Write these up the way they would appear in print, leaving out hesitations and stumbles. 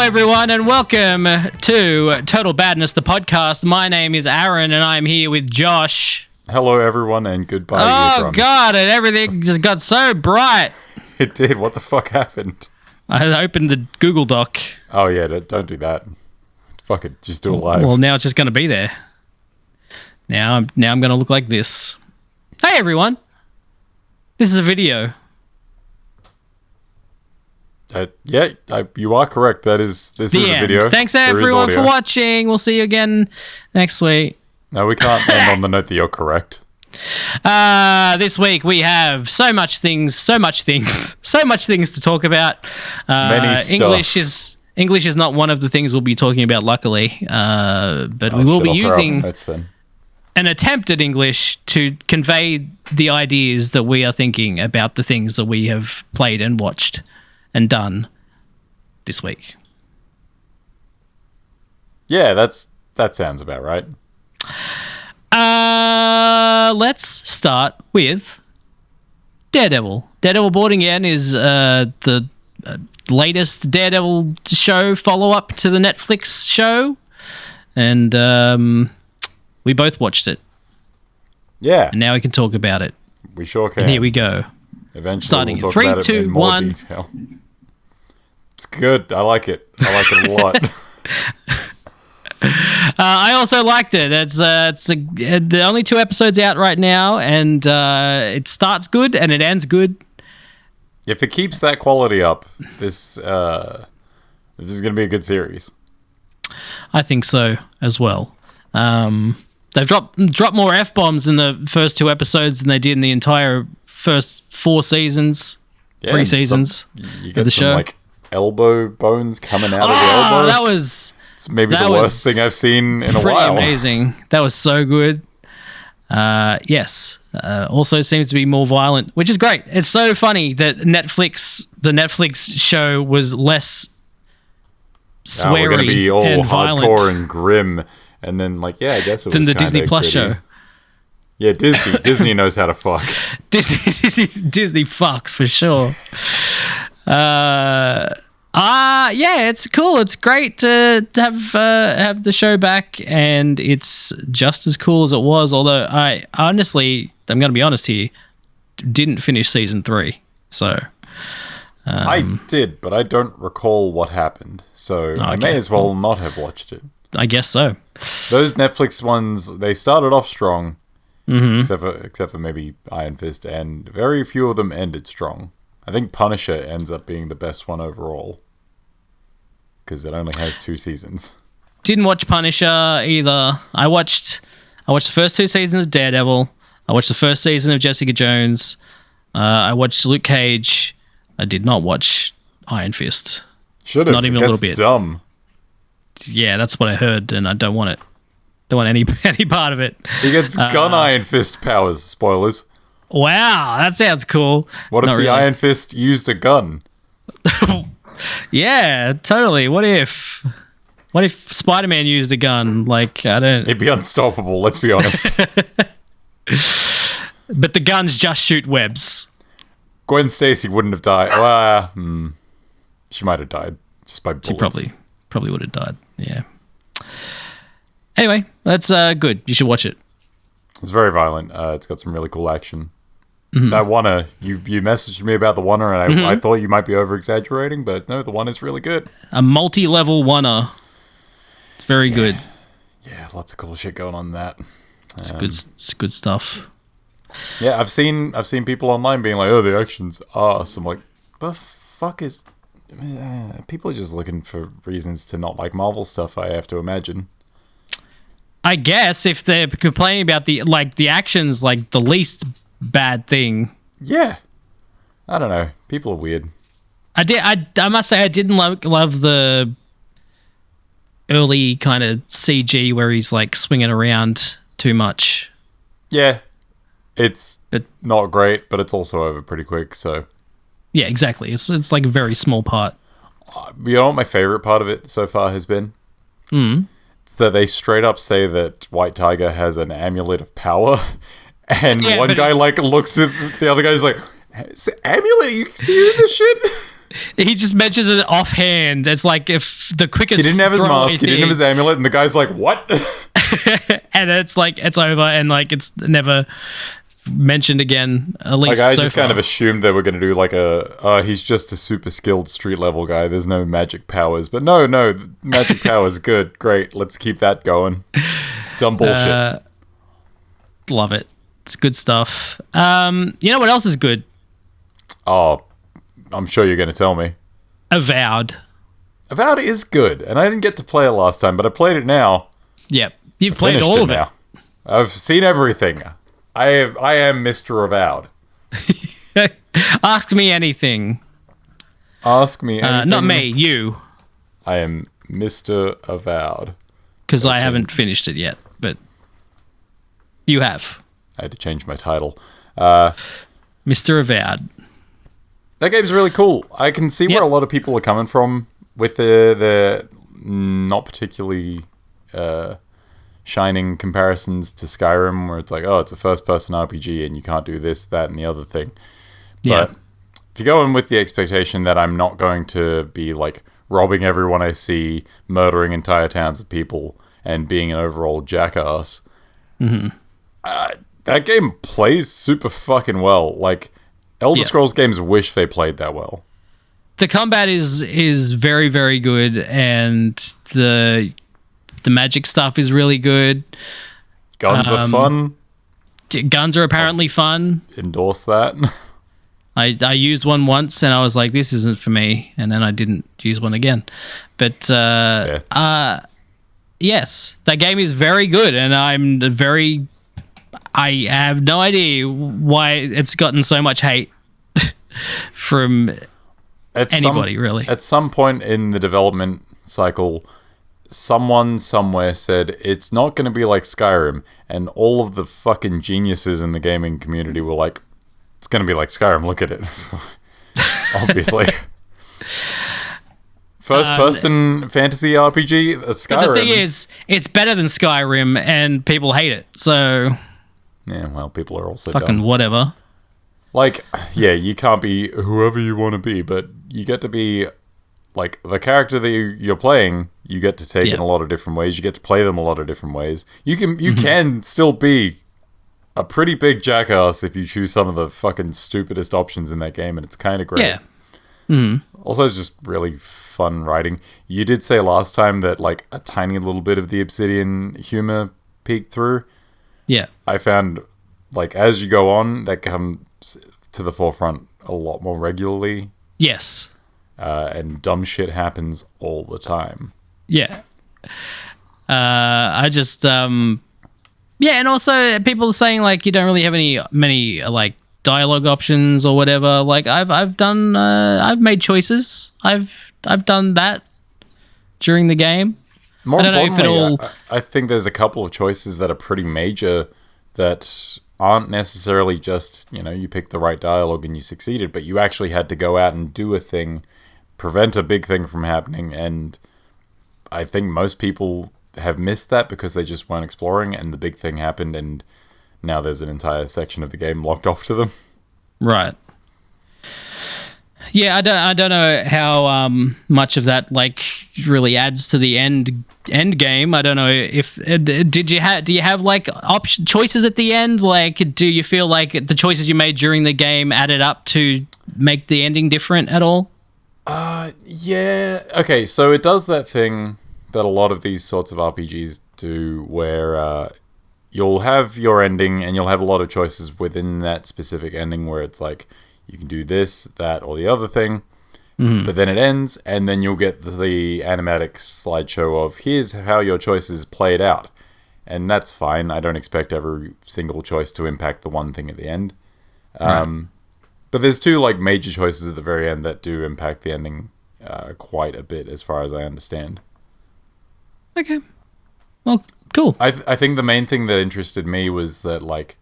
everyone, and welcome to Total Badness, the podcast. My name is Aaron, and I'm here with Josh. Hello, everyone, and goodbye. Oh, God, and everything just got so bright. It did. What the fuck happened? I opened the Google Doc. Oh, yeah, don't do that. Fuck it, just do it live. Well, now it's just going to be there. Now I'm going to look like this. Hey, everyone. This is a video. You are correct. This is a video. Thanks, everyone, for watching. We'll see you again next week. No, we can't end on the note that you're correct. This week we have so much things to talk about. Many stuff. English is not one of the things we'll be talking about, luckily. But we will be using an attempt at English to convey the ideas that we are thinking about the things that we have played and watched and done this week. Yeah, that sounds about right. Let's start with Daredevil. Daredevil Born Again is the latest Daredevil show follow-up to the Netflix show, and we both watched it. Yeah. And now we can talk about it. We sure can. And here we go. Eventually starting we'll talk about 3, 2, it in more 1. detail. It's good. I like it. I like it a lot. I also liked it. The only 2 episodes out right now, and it starts good and it ends good. If it keeps that quality up, this is going to be a good series. I think so as well. They've dropped more F-bombs in the first 2 episodes than they did in the entire first 4 seasons, 3 seasons you get of the some, show. Like elbow bones coming out of the elbow. It's maybe the worst thing I've seen in a while. Amazing. That was so good. Yes. Also seems to be more violent, which is great. It's so funny that the Netflix show was less sweary we're going to be all and hardcore violent and grim, and then I guess it was than the kinda Disney Plus gritty. show. Yeah, Disney knows how to fuck. Disney fucks for sure. Yeah, it's cool. It's great to have the show back, and it's just as cool as it was. Although I honestly, I'm going to be honest here, didn't finish season 3. So I did, but I don't recall what happened. So I may as well not have watched it. I guess so. Those Netflix ones, they started off strong, except for maybe Iron Fist, and very few of them ended strong. I think Punisher ends up being the best one overall, because it only has 2 seasons. Didn't watch Punisher either. I watched the first 2 seasons of Daredevil. I watched the first season of Jessica Jones. I watched Luke Cage. I did not watch Iron Fist. Should have. Not even a little bit. Dumb. Yeah, that's what I heard, and I don't want it. Don't want any part of it. He gets gun Iron Fist powers. Spoilers. Wow, that sounds cool. What if Not the really. Iron Fist used a gun? Yeah, totally. What if Spider-Man used a gun? Like, I don't... He'd be unstoppable, let's be honest. But the guns just shoot webs. Gwen Stacy wouldn't have died. Well, she might have died just by bullets. She probably would have died. Yeah. Anyway, that's good. You should watch it. It's very violent. It's got some really cool action. That Wanna, you messaged me about the Wanna, and I thought you might be over-exaggerating, but no, the one is really good. A multi-level Wanna. It's very good. Yeah, lots of cool shit going on in that. It's good stuff. Yeah, I've seen people online being like, "Oh, the action's arse." I'm like, the fuck is? People are just looking for reasons to not like Marvel stuff. I have to imagine. I guess if they're complaining about the actions, like the least bad thing. Yeah, I don't know. People are weird. I must say I didn't love the early kind of CG where he's like swinging around too much. Yeah, it's not great, but it's also over pretty quick. So yeah, exactly. It's like a very small part. You know what my favorite part of it so far has been? It's that they straight up say that White Tiger has an amulet of power. And one guy looks at the other guy's like, amulet? You see this shit? He just mentions it offhand. It's like if the quickest. He didn't have his mask. He didn't have his amulet, and the guy's like, "What?" And it's like it's over, and like it's never mentioned again. At least like I just kind of assumed they were going to do like he's just a super skilled street level guy. There's no magic powers, but no, magic powers good, great. Let's keep that going. Dumb bullshit. Love it. It's good stuff. You know what else is good? Oh, I'm sure you're going to tell me. Avowed. Avowed is good, and I didn't get to play it last time, but I played it now. Yep, you've played all of it. Now. I've seen everything. I am Mr. Avowed. Ask me anything. Ask me anything. Not me, you. I am Mr. Avowed. Because I haven't finished it yet, but you have. I had to change my title. Mr. Avowed. That game's really cool. I can see where a lot of people are coming from with the not particularly shining comparisons to Skyrim, where it's like, oh, it's a first-person RPG and you can't do this, that, and the other thing. But if you go in with the expectation that I'm not going to be like robbing everyone I see, murdering entire towns of people, and being an overall jackass, that game plays super fucking well. Like, Elder Scrolls games wish they played that well. The combat is very, very good, and the magic stuff is really good. Guns are fun. Guns are apparently fun. Endorse that. I used one once, and I was like, this isn't for me, and then I didn't use one again. But yes, that game is very good, and I have no idea why it's gotten so much hate from anybody, really. At some point in the development cycle, someone somewhere said it's not going to be like Skyrim, and all of the fucking geniuses in the gaming community were like, it's going to be like Skyrim, look at it. Obviously. First-person fantasy RPG, Skyrim. But the thing is, it's better than Skyrim, and people hate it, so... Yeah, well, people are also fucking dumb. Whatever. Like, yeah, you can't be whoever you want to be, but you get to be, like, the character that you're playing, you get to take in a lot of different ways. You get to play them a lot of different ways. You can still be a pretty big jackass if you choose some of the fucking stupidest options in that game, and it's kind of great. Yeah. Mm-hmm. Also, it's just really fun writing. You did say last time that, like, a tiny little bit of the Obsidian humor peeked through. Yeah. I found, like, as you go on, that comes to the forefront a lot more regularly. Yes. And dumb shit happens all the time. Yeah. I just, yeah, and also people are saying, like, you don't really have many, like, dialogue options or whatever. Like, I've made choices. I've done that during the game. More importantly, I think there's a couple of choices that are pretty major that aren't necessarily just, you picked the right dialogue and you succeeded, but you actually had to go out and do a thing, prevent a big thing from happening, and I think most people have missed that because they just weren't exploring, and the big thing happened, and now there's an entire section of the game locked off to them. Right. Yeah, I don't know how much of that, like, really adds to the end game. I don't know if do you have like choices at the end? Like, do you feel like the choices you made during the game added up to make the ending different at all? Yeah. Okay, so it does that thing that a lot of these sorts of RPGs do, where you'll have your ending and you'll have a lot of choices within that specific ending, where it's like, you can do this, that, or the other thing. Mm-hmm. But then it ends, and then you'll get the animatic slideshow of, here's how your choices played out. And that's fine. I don't expect every single choice to impact the one thing at the end. Right. But there's two, like, major choices at the very end that do impact the ending quite a bit, as far as I understand. Okay. Well, cool. I think the main thing that interested me was that, like,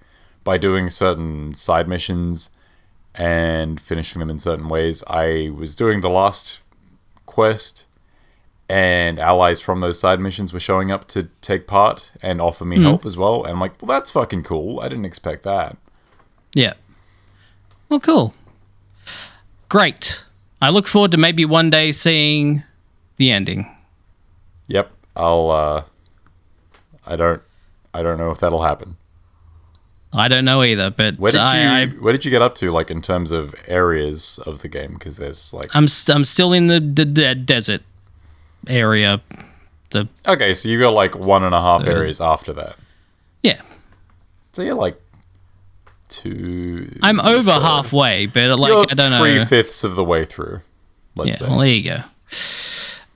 by doing certain side missions and finishing them in certain ways, I was doing the last quest, and allies from those side missions were showing up to take part and offer me help as well. And I'm like, well, that's fucking cool. I didn't expect that. Yeah. Well, cool. Great. I look forward to maybe one day seeing the ending. Yep. I don't know if that'll happen. I don't know either, but where did you get up to, like, in terms of areas of the game? Because there's like I'm still in the desert area. Okay, so you got like 1.5 areas after that. Yeah. So you're like 2. I'm over halfway, but like you're I don't know. 3/5 of the way through. Let's say. Well, there you go.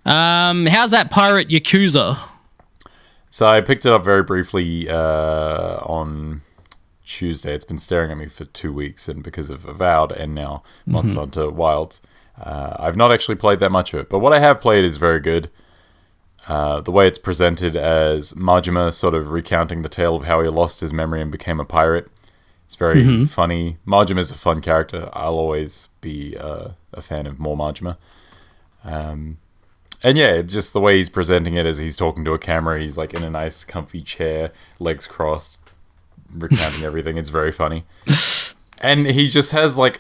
How's that pirate Yakuza? So I picked it up very briefly on Tuesday. It's been staring at me for 2 weeks, and because of Avowed and now Monster Hunter Wilds, I've not actually played that much of it. But what I have played is very good. The way it's presented as Majima sort of recounting the tale of how he lost his memory and became a pirate. It's very funny. Majima is a fun character. I'll always be a fan of more Majima. And yeah, just the way he's presenting it as he's talking to a camera. He's like in a nice comfy chair, legs crossed, recounting everything. It's very funny. And he just has like,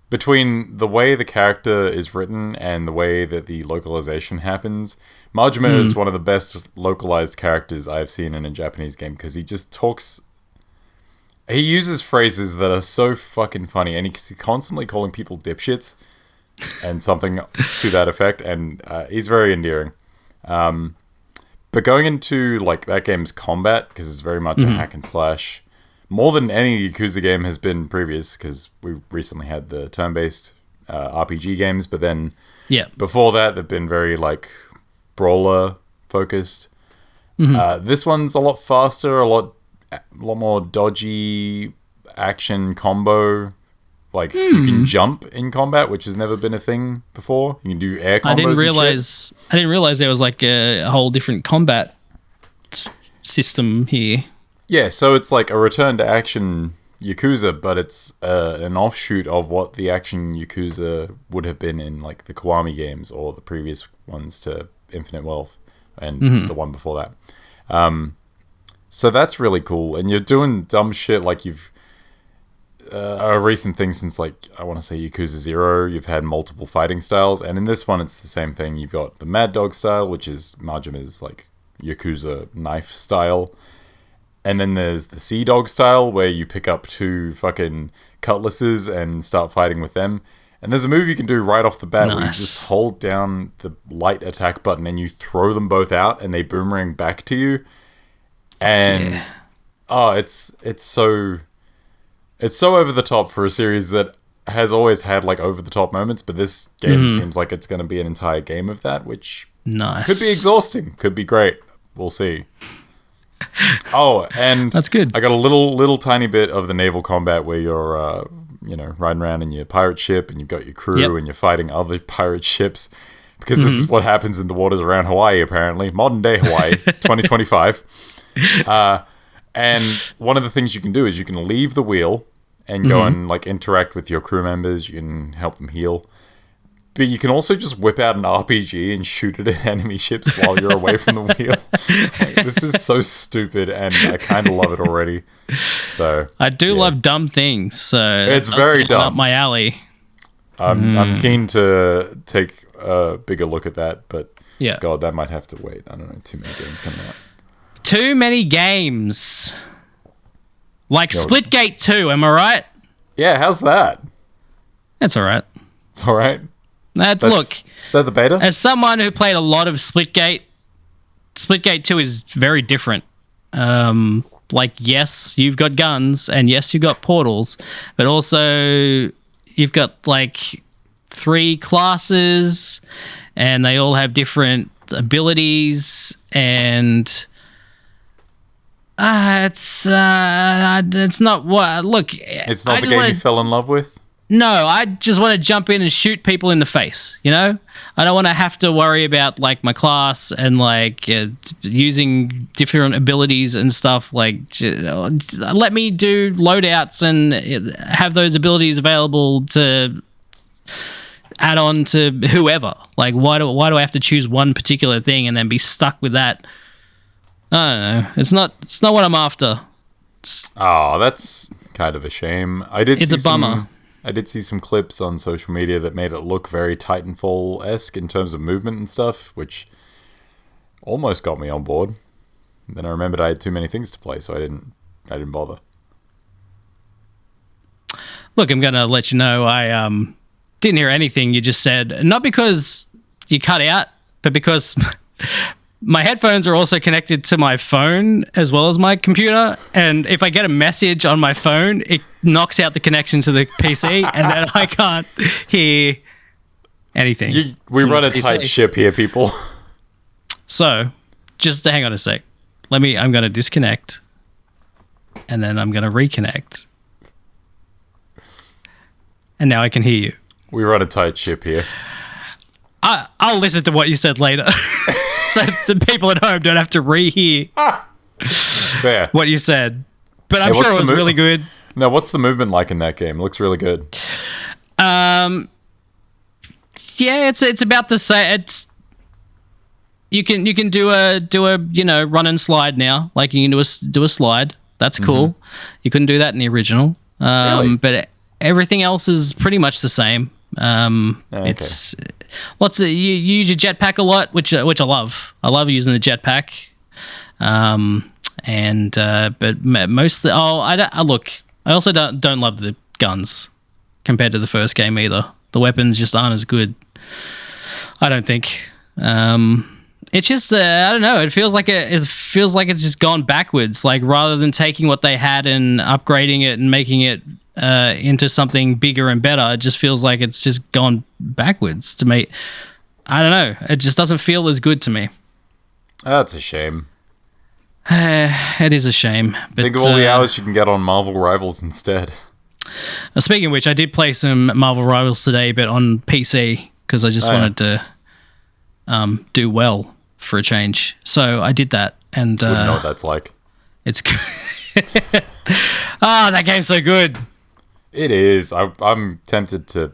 between the way the character is written and the way that the localization happens, Majima is one of the best localized characters I've seen in a Japanese game, because he just talks... He uses phrases that are so fucking funny, and he's constantly calling people dipshits and something to that effect, and he's very endearing. But going into like that game's combat, because it's very much a hack and slash, more than any Yakuza game has been previous, because we recently had the turn-based RPG games, but then before that they've been very like brawler focused. This one's a lot faster, a lot more dodgy action combo. Like you can jump in combat, which has never been a thing before. You can do air combos. I didn't realize there was like a whole different combat system here. Yeah, so it's like a return to action Yakuza, but it's an offshoot of what the action Yakuza would have been in like the Kiwami games or the previous ones to Infinite Wealth and the one before that. So that's really cool. And you're doing dumb shit like you've... a recent thing since, like, I want to say Yakuza 0, you've had multiple fighting styles. And in this one, it's the same thing. You've got the Mad Dog style, which is Majima's, like, Yakuza knife style. And then there's the Sea Dog style, where you pick up 2 fucking cutlasses and start fighting with them. And there's a move you can do right off the bat where you just hold down the light attack button and you throw them both out and they boomerang back to you. And it's so over the top for a series that has always had like over the top moments, but this game seems like it's going to be an entire game of that, which could be exhausting, could be great. We'll see. Oh, and that's good. I got a little tiny bit of the naval combat where you're riding around in your pirate ship and you've got your crew and you're fighting other pirate ships, because this is what happens in the waters around Hawaii, apparently. Modern day Hawaii, 2025. And one of the things you can do is you can leave the wheel and go and like interact with your crew members. You can help them heal. But you can also just whip out an RPG and shoot it at enemy ships while you're away from the wheel. Like, this is so stupid, and I kind of love it already. So I do love dumb things. So it's very dumb. Up my alley. I'm keen to take a bigger look at that, but God, that might have to wait. I don't know, too many games coming out. Too many games. Like Splitgate 2, am I right? Yeah, how's that? That's all right. It's all right? Look. Is that the beta? As someone who played a lot of Splitgate 2 is very different. Like, yes, you've got guns, and yes, you've got portals, but also you've got, like, 3 classes, and they all have different abilities, and... it's not what... Look... It's not the game you fell in love with? No, I just want to jump in and shoot people in the face, you know? I don't want to have to worry about, like, my class and, like, using different abilities and stuff. Like, let me do loadouts and have those abilities available to add on to whoever. Like, why do I have to choose one particular thing and then be stuck with that? I don't know. It's not what I'm after. Oh, that's kind of a shame. It's a bummer. I did see some clips on social media that made it look very Titanfall-esque in terms of movement and stuff, which almost got me on board. Then I remembered I had too many things to play, so I didn't bother. Look, I'm gonna let you know I didn't hear anything you just said. Not because you cut out, but because my headphones are also connected to my phone as well as my computer. And if I get a message on my phone, it knocks out the connection to the PC, and then I can't hear anything. We run a tight ship here, people. So, just hang on a sec. I'm going to disconnect, and then I'm going to reconnect. And now I can hear you. We run a tight ship here. I'll listen to what you said later. So the people at home don't have to rehear what you said. But I'm sure it was really good. No, what's the movement like in that game? It looks really good. Yeah, it's about the same. You can do a run and slide now. Like you can do a slide. That's cool. You couldn't do that in the original. Really? But everything else is pretty much the same. Okay. It's lots of you use your jetpack a lot, which I love. I love using the jetpack. But mostly, look. I also don't love the guns compared to the first game either. The weapons just aren't as good. I don't think. It's just I don't know. It feels like it's just gone backwards. Like rather than taking what they had and upgrading it and making it into something bigger and better, it just feels like it's just gone backwards to me. I don't know. It just doesn't feel as good to me. That's a shame. It is a shame. But, think of all the hours you can get on Marvel Rivals instead. Speaking of which, I did play some Marvel Rivals today, but on PC because I just wanted to do well for a change. So I did that, and wouldn't know what that's like. It's good. That game's so good. It is. I'm tempted to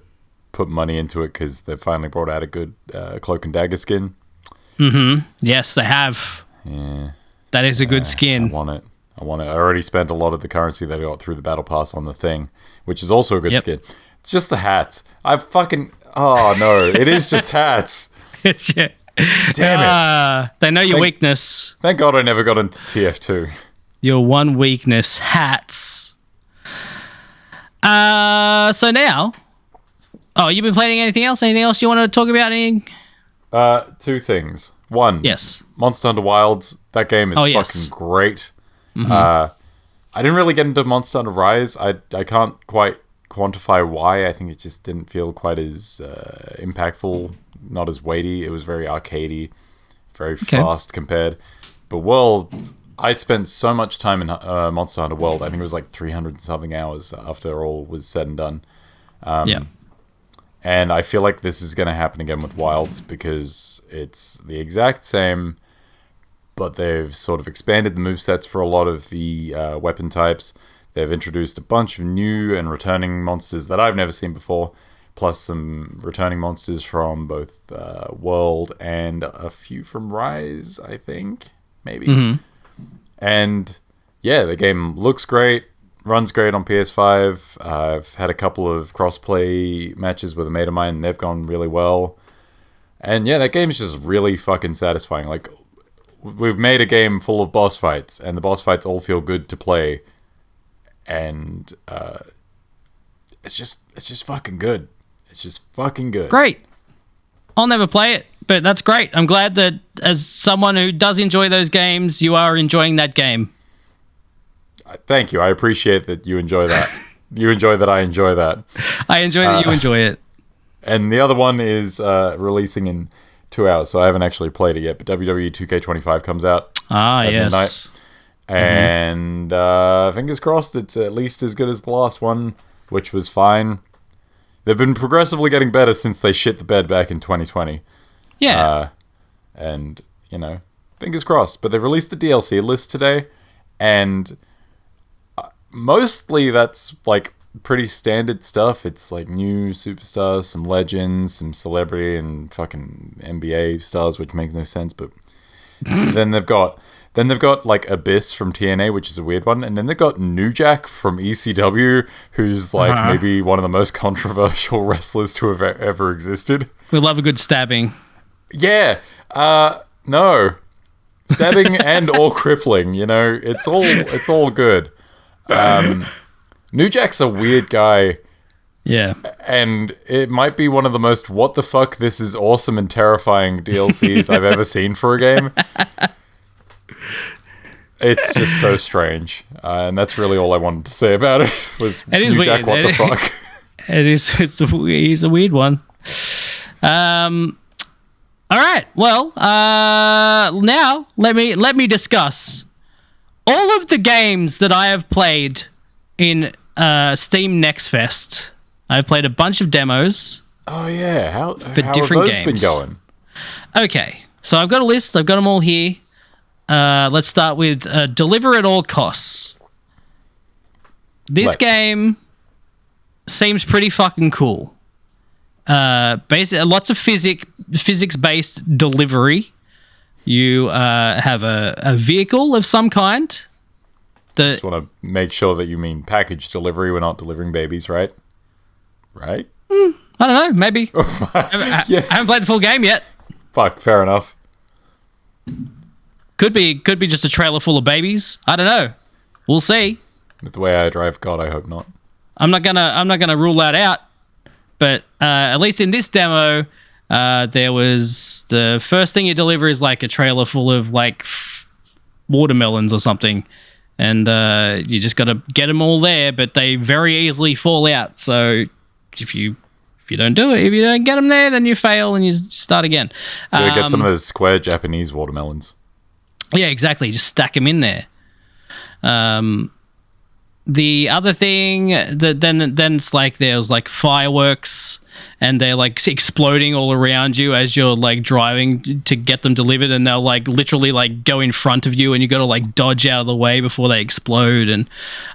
put money into it because they finally brought out a good Cloak and Dagger skin. Yes, they have. Yeah. That is a good skin. I want it. I already spent a lot of the currency that I got through the Battle Pass on the thing, which is also a good skin. It's just the hats. Oh no, it is just hats. It's Damn it. They know your weakness. Thank God I never got into TF2. Your one weakness, hats. So now, you've been playing anything else? Anything else you want to talk about? Two things. One, yes, Monster Hunter Wilds. That game is fucking great. I didn't really get into Monster Hunter Rise. I can't quite quantify why. I think it just didn't feel quite as impactful, not as weighty. It was very arcadey, very fast compared. But World, I spent so much time in Monster Hunter World. I think it was like 300 something hours after all was said and done. And I feel like this is going to happen again with Wilds because it's the exact same, but they've sort of expanded the movesets for a lot of the weapon types. They've introduced a bunch of new and returning monsters that I've never seen before, plus some returning monsters from both World and a few from Rise, I think, maybe. And yeah, the game looks great, runs great on PS5. I've had a couple of cross-play matches with a mate of mine, and they've gone really well. And yeah, that game's just really fucking satisfying. Like, we've made a game full of boss fights, and the boss fights all feel good to play. And it's just fucking good. It's just fucking good. Great. I'll never play it, but that's great. I'm glad that as someone who does enjoy those games, you are enjoying that game. Thank you. I appreciate that you enjoy that. You enjoy that I enjoy that. I enjoy that you enjoy it. And the other one is releasing in 2 hours, so I haven't actually played it yet, but WWE 2K25 comes out at midnight. And fingers crossed it's at least as good as the last one, which was fine. They've been progressively getting better since they shit the bed back in 2020. Yeah. And, fingers crossed. But they've released the DLC list today, and mostly that's, like, pretty standard stuff. It's, like, new superstars, some legends, some celebrity, and fucking NBA stars, which makes no sense. But then they've got Then they've got like Abyss from TNA, which is a weird one, and then they've got New Jack from ECW, who's like maybe one of the most controversial wrestlers to have ever existed. We love a good stabbing. Yeah, no, stabbing and or crippling. You know, it's all good. New Jack's a weird guy. Yeah. And it might be one of the most what the fuck, this is awesome and terrifying DLCs I've ever seen for a game. It's just so strange. And that's really all I wanted to say about it, was New Jack, what the fuck. He's a weird one. All right. Well, now let me discuss all of the games that I have played in Steam Next Fest. I've played a bunch of demos. Oh yeah, how different have those games been going? Okay, so I've got a list. I've got them all here. Let's start with Deliver at All Costs. This game seems pretty fucking cool. Basically, lots of physics-based delivery. You have a vehicle of some kind. Just want to make sure that you mean package delivery. We're not delivering babies, right? Right? I don't know. Maybe. I haven't played the full game yet. Fuck. Fair enough. Could be just a trailer full of babies. I don't know. We'll see. With the way I drive, God, I hope not. I'm not gonna rule that out. But at least in this demo, there was the first thing you deliver is like a trailer full of like watermelons or something. And you just got to get them all there, but they very easily fall out. So if you don't do it, if you don't get them there, then you fail and you start again. Get some of those square Japanese watermelons. Yeah, exactly. Just stack them in there. The other thing that then it's like there's like fireworks and they're like exploding all around you as you're like driving to get them delivered, and they'll like literally like go in front of you and you got to like dodge out of the way before they explode, and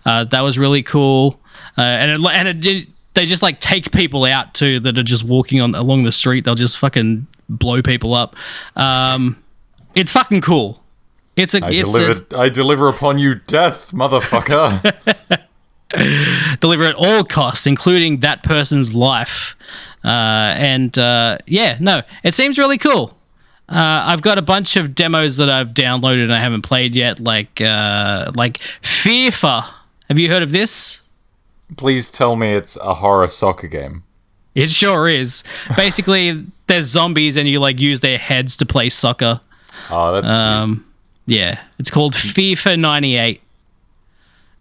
that was really cool. They just like take people out too that are just walking along the street. They'll just fucking blow people up. It's fucking cool. I deliver upon you death, motherfucker. Deliver at all costs, including that person's life. It seems really cool. I've got a bunch of demos that I've downloaded and I haven't played yet, like FIFA. Have you heard of this? Please tell me it's a horror soccer game. It sure is. Basically, there's zombies and you like use their heads to play soccer. Oh, that's cute. Yeah, it's called FIFA 98.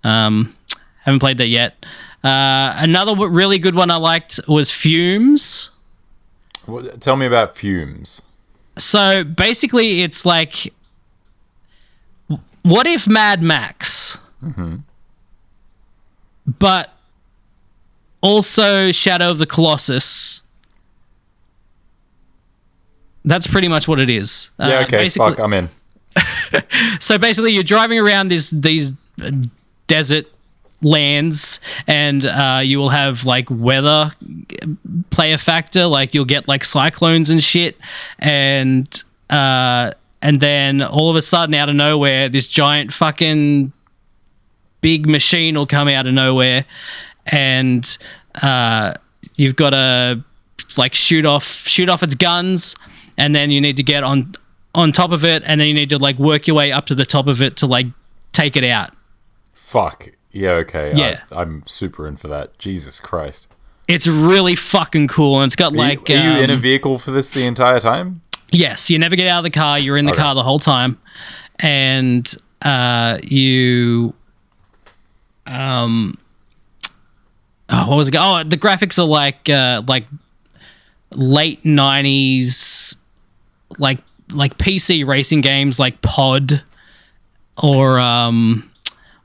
Haven't played that yet. Another really good one I liked was Fumes. Tell me about Fumes. So basically, it's like, what if Mad Max? Mm-hmm. But also Shadow of the Colossus. That's pretty much what it is. Yeah, okay, fuck, I'm in. So basically, you're driving around these desert lands, and you will have like weather play a factor. Like you'll get like cyclones and shit, and then all of a sudden, out of nowhere, this giant fucking big machine will come out of nowhere, and you've got to like shoot off its guns, and then you need to get on top of it, and then you need to like work your way up to the top of it to like take it out. Fuck. Yeah, okay. Yeah. I'm super in for that. Jesus Christ. It's really fucking cool, and it's got Are you in a vehicle for this the entire time? Yes, you never get out of the car. You're in the car the whole time, and you what was it? Oh, the graphics are like late 90s, like PC racing games like Pod, or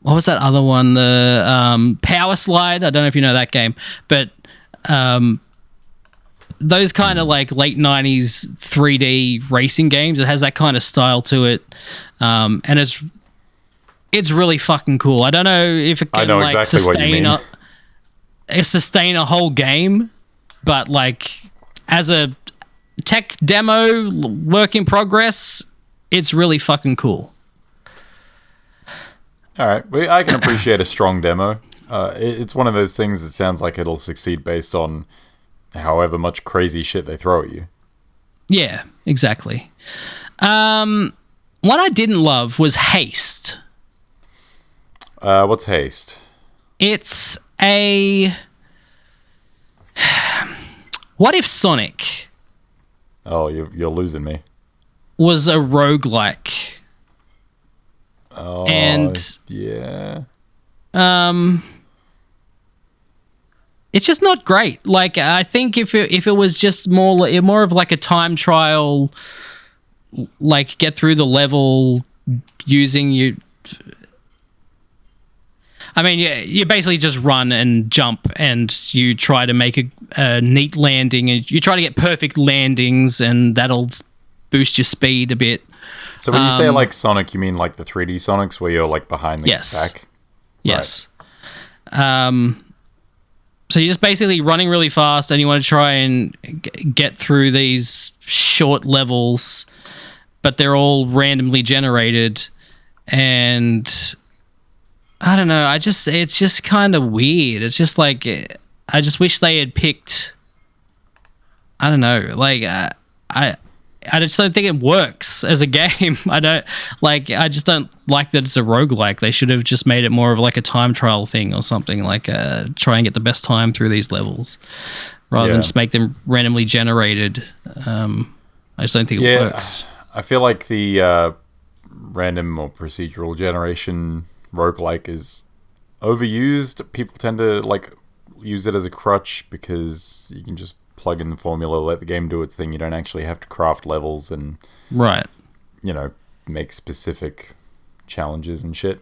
what was that other one? The Power Slide. I don't know if you know that game, but those kind of like late 90s 3D racing games. It has that kind of style to it, and it's really fucking cool. I don't know if it can like exactly sustain a whole game, but like as a tech demo work in progress, it's really fucking cool. All right. I can appreciate a strong demo. It's one of those things that sounds like it'll succeed based on however much crazy shit they throw at you. Yeah, exactly. One I didn't love was Haste. What's Haste? It's a... What if Sonic... Oh, you're losing me. ...was a roguelike? Oh, and yeah. It's just not great. Like, I think if it was just more of like a time trial, like get through the level using you. I mean, you basically just run and jump, and you try to make a neat landing, and you try to get perfect landings, and that'll boost your speed a bit. So when you say like Sonic, you mean like the 3D Sonics where you're like behind the back? Yes. Right. So you're just basically running really fast, and you want to try and get through these short levels, but they're all randomly generated, and I don't know. It's just kind of weird. It's just like I just wish they had picked. I don't know. Like I just don't think it works as a game. I just don't like that it's a roguelike. They should have just made it more of like a time trial thing or something, like try and get the best time through these levels rather than just make them randomly generated. I just don't think it works. I feel like the random or procedural generation roguelike is overused. People tend to like use it as a crutch because you can just plug in the formula, let the game do its thing. You don't actually have to craft levels and make specific challenges and shit.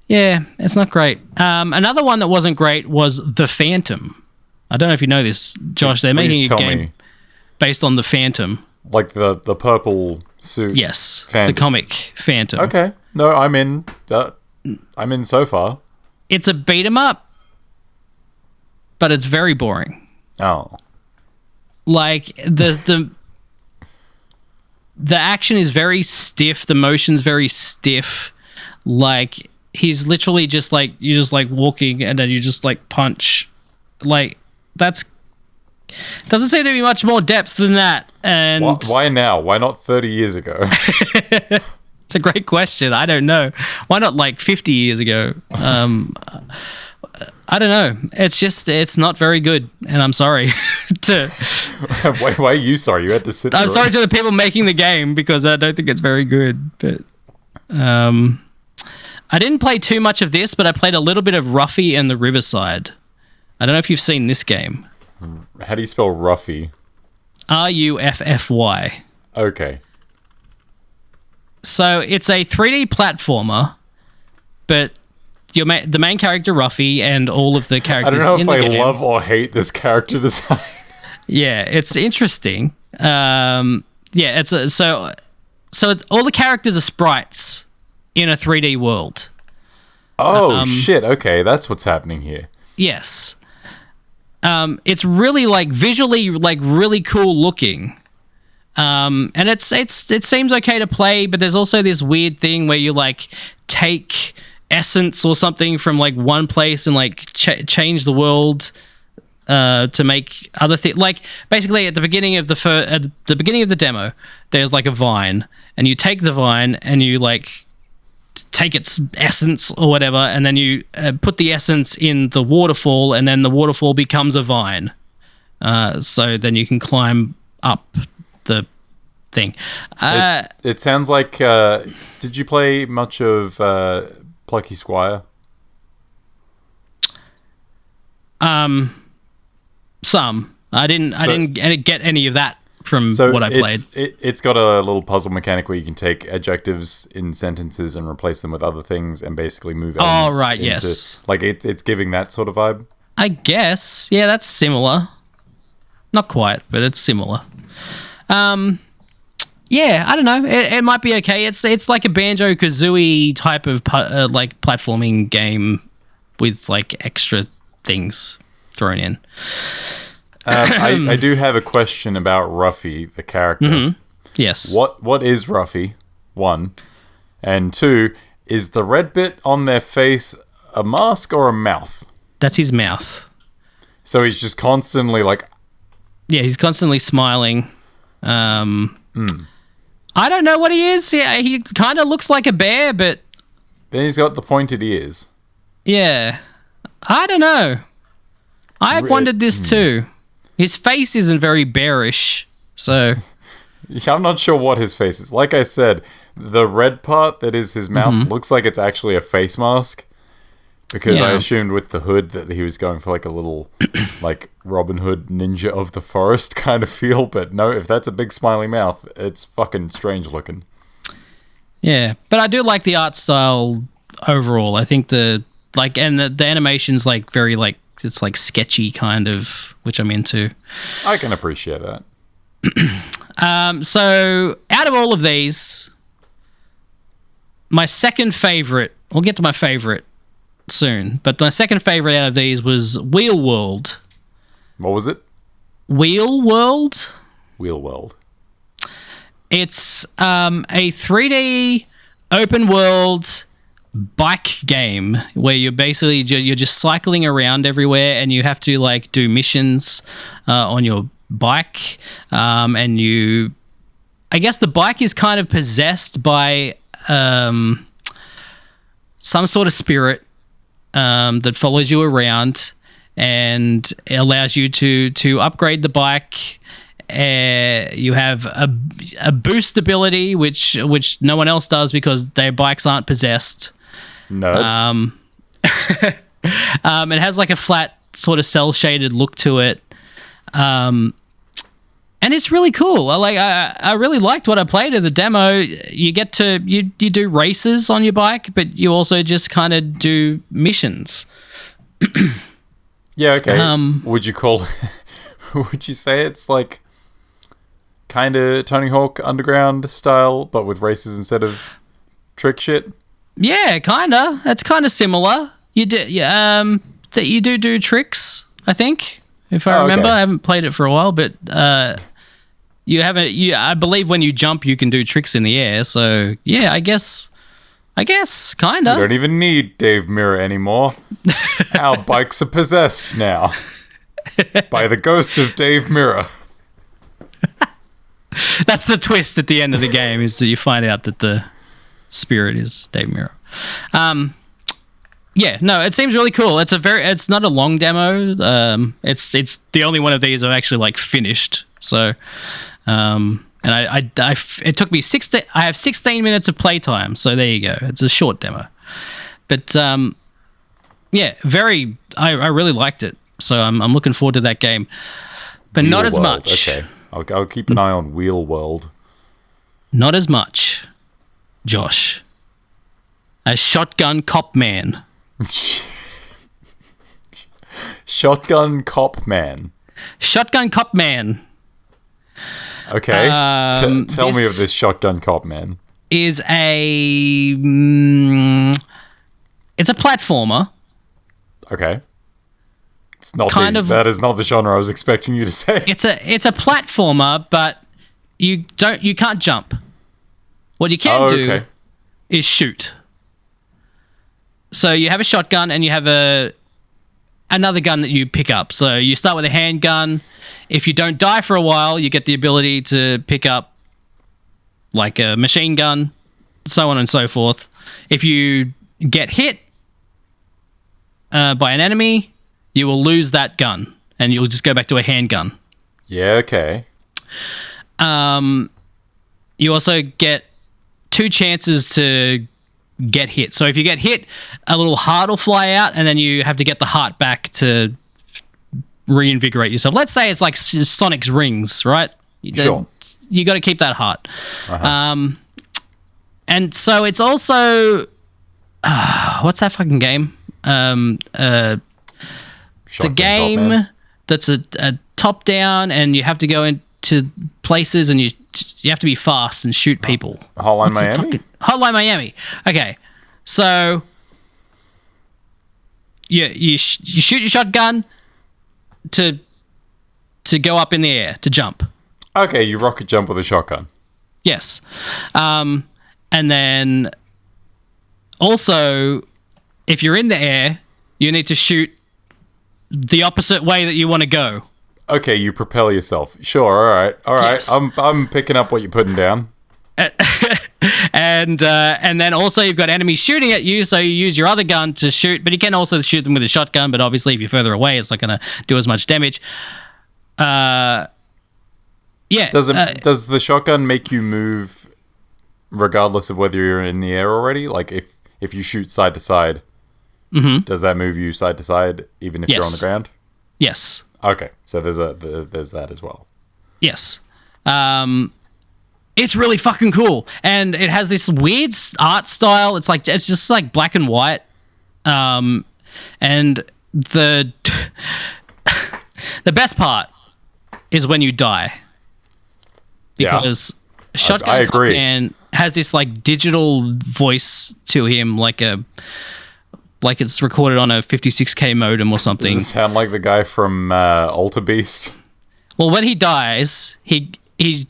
Yeah, it's not great. Another one that wasn't great was The Phantom. I don't know if you know this, Josh. They're making a game based on The Phantom, like the purple suit. Yes, Phantom. The comic Phantom. Okay, no, I'm in. I'm in so far. It's a beat 'em up, but it's very boring. Oh. Like, the action is very stiff. The motion's very stiff. Like, he's literally just like, you're just like walking and then you just like punch. Like, doesn't seem to be much more depth than that. And why now? Why not 30 years ago? It's a great question. I don't know. Why not like 50 years ago? I don't know. It's not very good, and I'm sorry. Why are you sorry? You had to sit. I'm sorry to the people making the game because I don't think it's very good. But I didn't play too much of this, but I played a little bit of Ruffy and the Riverside. I don't know if you've seen this game. How do you spell Ruffy? Ruffy. Okay. So it's a 3D platformer, but the main character Ruffy and all of the characters. I don't know if I love or hate this character design. Yeah, it's interesting. So all the characters are sprites in a 3D world. Oh shit! Okay, that's what's happening here. Yes. It's really like visually like really cool looking. And it seems okay to play, but there's also this weird thing where you like take essence or something from like one place and like change the world to make other things. Like basically at the beginning of the demo, there's like a vine, and you take the vine and you like take its essence or whatever, and then you put the essence in the waterfall, and then the waterfall becomes a vine. So then you can climb up the thing. It sounds like. Did you play much of Plucky Squire? Some. I didn't get any of that from what I played. It's got a little puzzle mechanic where you can take adjectives in sentences and replace them with other things and basically move elements. Oh, right, yes. Like it's giving that sort of vibe. I guess. Yeah, that's similar. Not quite, but it's similar. Yeah, I don't know. It might be okay. It's like a Banjo-Kazooie type of like platforming game with like extra things thrown in. I do have a question about Ruffy, the character. Mm-hmm. Yes. What is Ruffy? 1, and 2. Is the red bit on their face a mask or a mouth? That's his mouth. So he's just constantly like... Yeah, he's constantly smiling. I don't know what he is. Yeah, he kind of looks like a bear, but... Then he's got the pointed ears. Yeah. I don't know. I've wondered this too. His face isn't very bearish, so... Yeah, I'm not sure what his face is. Like I said, the red part that is his mouth looks like it's actually a face mask. Because I assumed with the hood that he was going for like a little like Robin Hood ninja of the forest kind of feel. But no, if that's a big smiley mouth, it's fucking strange looking. Yeah, but I do like the art style overall. I think the animation's like very like, it's like sketchy kind of, which I'm into. I can appreciate that. So out of all of these, my second favorite, we'll get to my favorite soon, but my second favorite out of these was Wheel World. What was it? Wheel World. Wheel World. It's a 3D open world bike game where you're basically you're just cycling around everywhere, and you have to like do missions on your bike, and I guess the bike is kind of possessed by some sort of spirit that follows you around and allows you to upgrade the bike. You have a boost ability, which no one else does because their bikes aren't possessed. Nerds. It has like a flat sort of cell shaded look to it, and it's really cool. I really liked what I played in the demo. You get to you do races on your bike, but you also just kind of do missions. Yeah. Okay. Would you say it's like kind of Tony Hawk Underground style, but with races instead of trick shit? Yeah, kinda. It's kind of similar. You do tricks, I think, if I remember. Okay. I haven't played it for a while, but I believe when you jump, you can do tricks in the air. So yeah, I guess, kinda. You don't even need Dave Mirra anymore. Our bikes are possessed now by the ghost of Dave Mirra. That's the twist at the end of the game, is that you find out that the spirit is Dave Mirra. Yeah, no, it seems really cool. It's not a long demo. It's the only one of these I've actually like finished. So, and it took me I have 16 minutes of playtime. So there you go. It's a short demo, but yeah, I really liked it. So I'm looking forward to that game, but Wheel not as World. much. Okay, I'll keep an eye on Wheel World. Not as much, Josh, as Shotgun Cop Man. Shotgun Cop Man. Shotgun Cop Man. Okay. Tell me of this Shotgun Cop Man. Is it's a platformer. Okay. That is not the genre I was expecting you to say. It's a platformer, but you can't jump. What you can do is shoot. So you have a shotgun and you have another gun that you pick up. So you start with a handgun. If you don't die for a while, you get the ability to pick up like a machine gun, so on and so forth. If you get hit by an enemy, you will lose that gun and you'll just go back to a handgun. Yeah, okay. You also get 2 chances to get hit. So if you get hit, a little heart will fly out, and then you have to get the heart back to reinvigorate yourself. Let's say it's like Sonic's rings, right? Sure. You got to keep that heart. Uh-huh. And so it's also what's that fucking game? The game that's a top down, and you have to go into places, and you have to be fast and shoot people. Hotline Miami? Hotline Miami. Okay. So you shoot your shotgun to go up in the air, to jump. Okay, you rocket jump with a shotgun. Yes. And then also, if you're in the air, you need to shoot the opposite way that you want to go. Okay, you propel yourself. Sure, all right. Yes. I'm picking up what you're putting down. And then also you've got enemies shooting at you, so you use your other gun to shoot, but you can also shoot them with a shotgun, but obviously if you're further away, it's not going to do as much damage. Yeah. Does the shotgun make you move regardless of whether you're in the air already? Like if you shoot side to side, does that move you side to side even if you're on the ground? Yes. Okay, so there's that as well. Yes. It's really fucking cool, and it has this weird art style. It's just like black and white, and the best part is when you die, because Shotgun Cop Man has this like digital voice to him, like it's recorded on a 56K modem or something. Does it sound like the guy from Alter Beast? Well, when he dies, he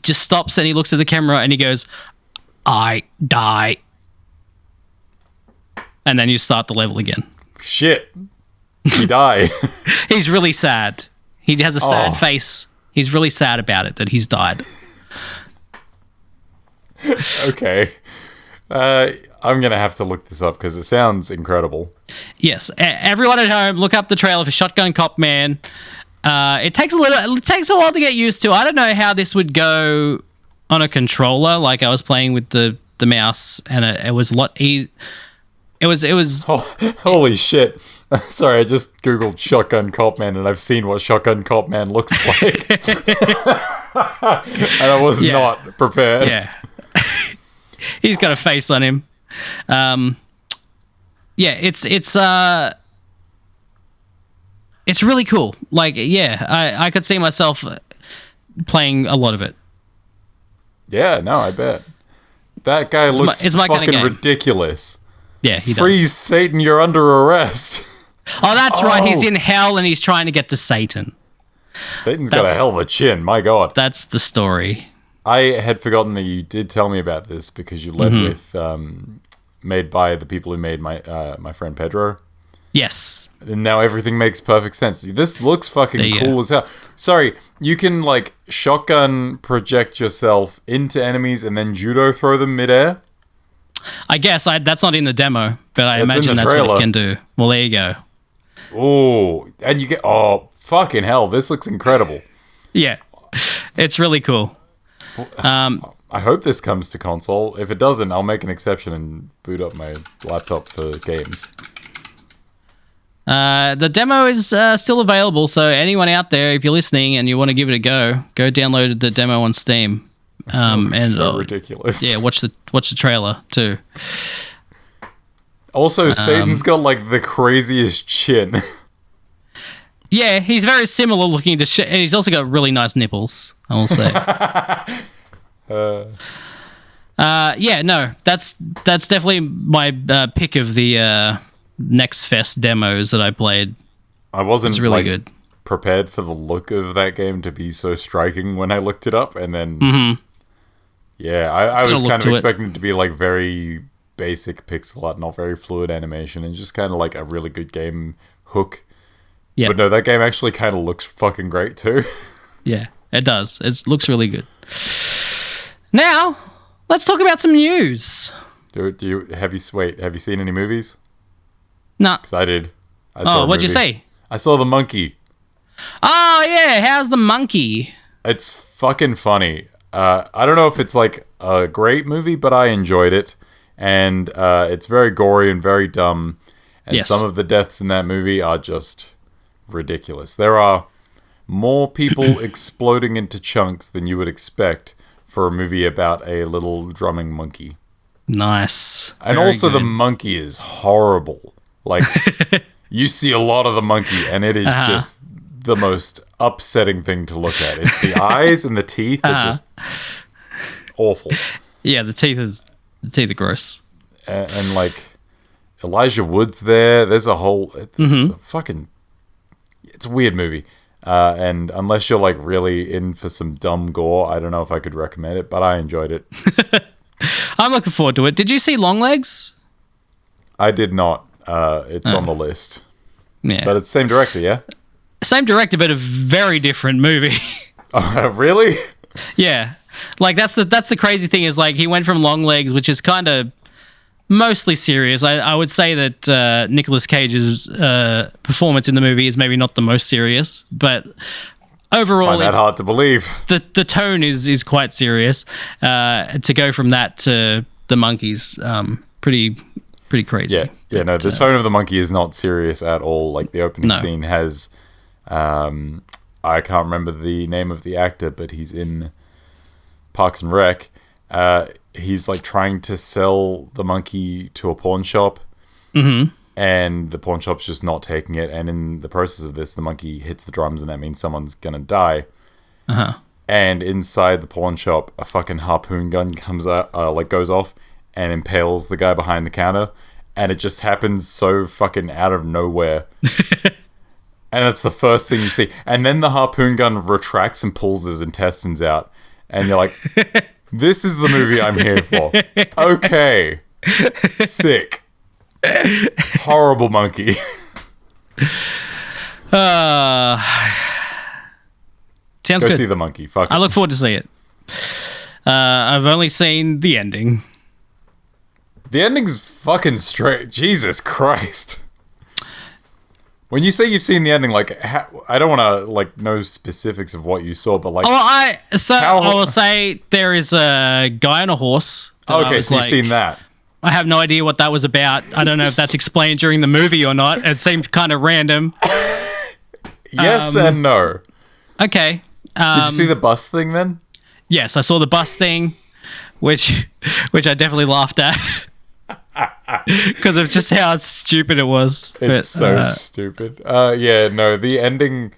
just stops and he looks at the camera and he goes, "I die." And then you start the level again. Shit. He died. He's really sad. He has a sad face. He's really sad about it, that he's died. Okay. I'm going to have to look this up because it sounds incredible. Yes. Everyone at home, look up the trailer for Shotgun Cop Man. It takes a while to get used to. I don't know how this would go on a controller. Like, I was playing with the mouse, and it was a lot easy. It was. Holy shit! Sorry, I just googled Shotgun Cop Man, and I've seen what Shotgun Cop Man looks like, and I was not prepared. Yeah, he's got a face on him. It's really cool. Like, I could see myself playing a lot of it. Yeah, no, I bet. That guy looks fucking ridiculous. Yeah, he does. Freeze, Satan, you're under arrest. Oh, that's right. He's in hell and he's trying to get to Satan. Satan's got a hell of a chin, my God. That's the story. I had forgotten that you did tell me about this because you led with made by the people who made my friend Pedro. Yes. And now everything makes perfect sense. This looks fucking cool as hell. Sorry, you can like shotgun project yourself into enemies and then judo throw them midair? I guess that's not in the demo, but I imagine that's what it can do. Well, there you go. Oh, and you get fucking hell! This looks incredible. Yeah, it's really cool. I hope this comes to console. If it doesn't, I'll make an exception and boot up my laptop for games. The demo is still available, so anyone out there, if you're listening and you want to give it a go download the demo on Steam. And so ridiculous. Yeah, watch the trailer too. Also, Satan's got like the craziest chin. Yeah, he's very similar looking to and he's also got really nice nipples, I will say. Yeah, no, that's definitely my pick of the Next Fest demos that I played. I wasn't really good. Prepared for the look of that game to be so striking when I looked it up, and then yeah, I was kind of expecting it to be like very basic pixel art, not very fluid animation, and just kind of like a really good game hook. Yeah, but no, that game actually kind of looks fucking great too. Yeah, it does. It looks really good. Now, let's talk about some news. Have you seen any movies? No. Nah. Because I did. What'd you say? I saw The Monkey. Oh, yeah. How's The Monkey? It's fucking funny. I don't know if it's like a great movie, but I enjoyed it. And it's very gory and very dumb. And some of the deaths in that movie are just ridiculous. There are more people exploding into chunks than you would expect for a movie about a little drumming monkey. Nice. And very also good. The monkey is horrible. Like, you see a lot of the monkey, and it is just the most upsetting thing to look at. It's the eyes and the teeth are just awful. Yeah, the teeth are gross. And like, Elijah Wood's there. There's a whole... It's a weird movie. And unless you're like really in for some dumb gore, I don't know if I could recommend it, but I enjoyed it. I'm looking forward to it. Did you see Longlegs? I did not. It's on the list. Yeah. But it's the same director, yeah? Same director, but a very different movie. Oh, really? Yeah. Like, that's the crazy thing is, like, he went from Longlegs, which is kind of mostly serious. I would say that Nicolas Cage's performance in the movie is maybe not the most serious, but overall, find that hard to believe. The tone is quite serious. To go from that to the monkeys, pretty crazy. Yeah. No, the tone of the monkey is not serious at all. Like, the opening scene has, I can't remember the name of the actor, but he's in Parks and Rec. He's like trying to sell the monkey to a pawn shop, and the pawn shop's just not taking it. And in the process of this, the monkey hits the drums, and that means someone's gonna die. And inside the pawn shop, a fucking harpoon gun comes out, goes off and impales the guy behind the counter, and it just happens so fucking out of nowhere. And that's the first thing you see. And then the harpoon gun retracts and pulls his intestines out, and you're like, this is the movie I'm here for. Okay. Sick. Horrible monkey. Sounds Go good. see the monkey. Fuck it. I look forward to see it. I've only seen the ending. The ending's fucking straight. Jesus Christ. When you say you've seen the ending, like, I don't want to like know specifics of what you saw, but like, I will say there is a guy on a horse. Okay, so you've seen that. I have no idea what that was about. I don't know if that's explained during the movie or not. It seemed kind of random. Yes and no. Okay. Did you see the bus thing then? Yes, I saw the bus thing, which I definitely laughed at. Because of just how stupid it was. It's so stupid. Yeah, no, the ending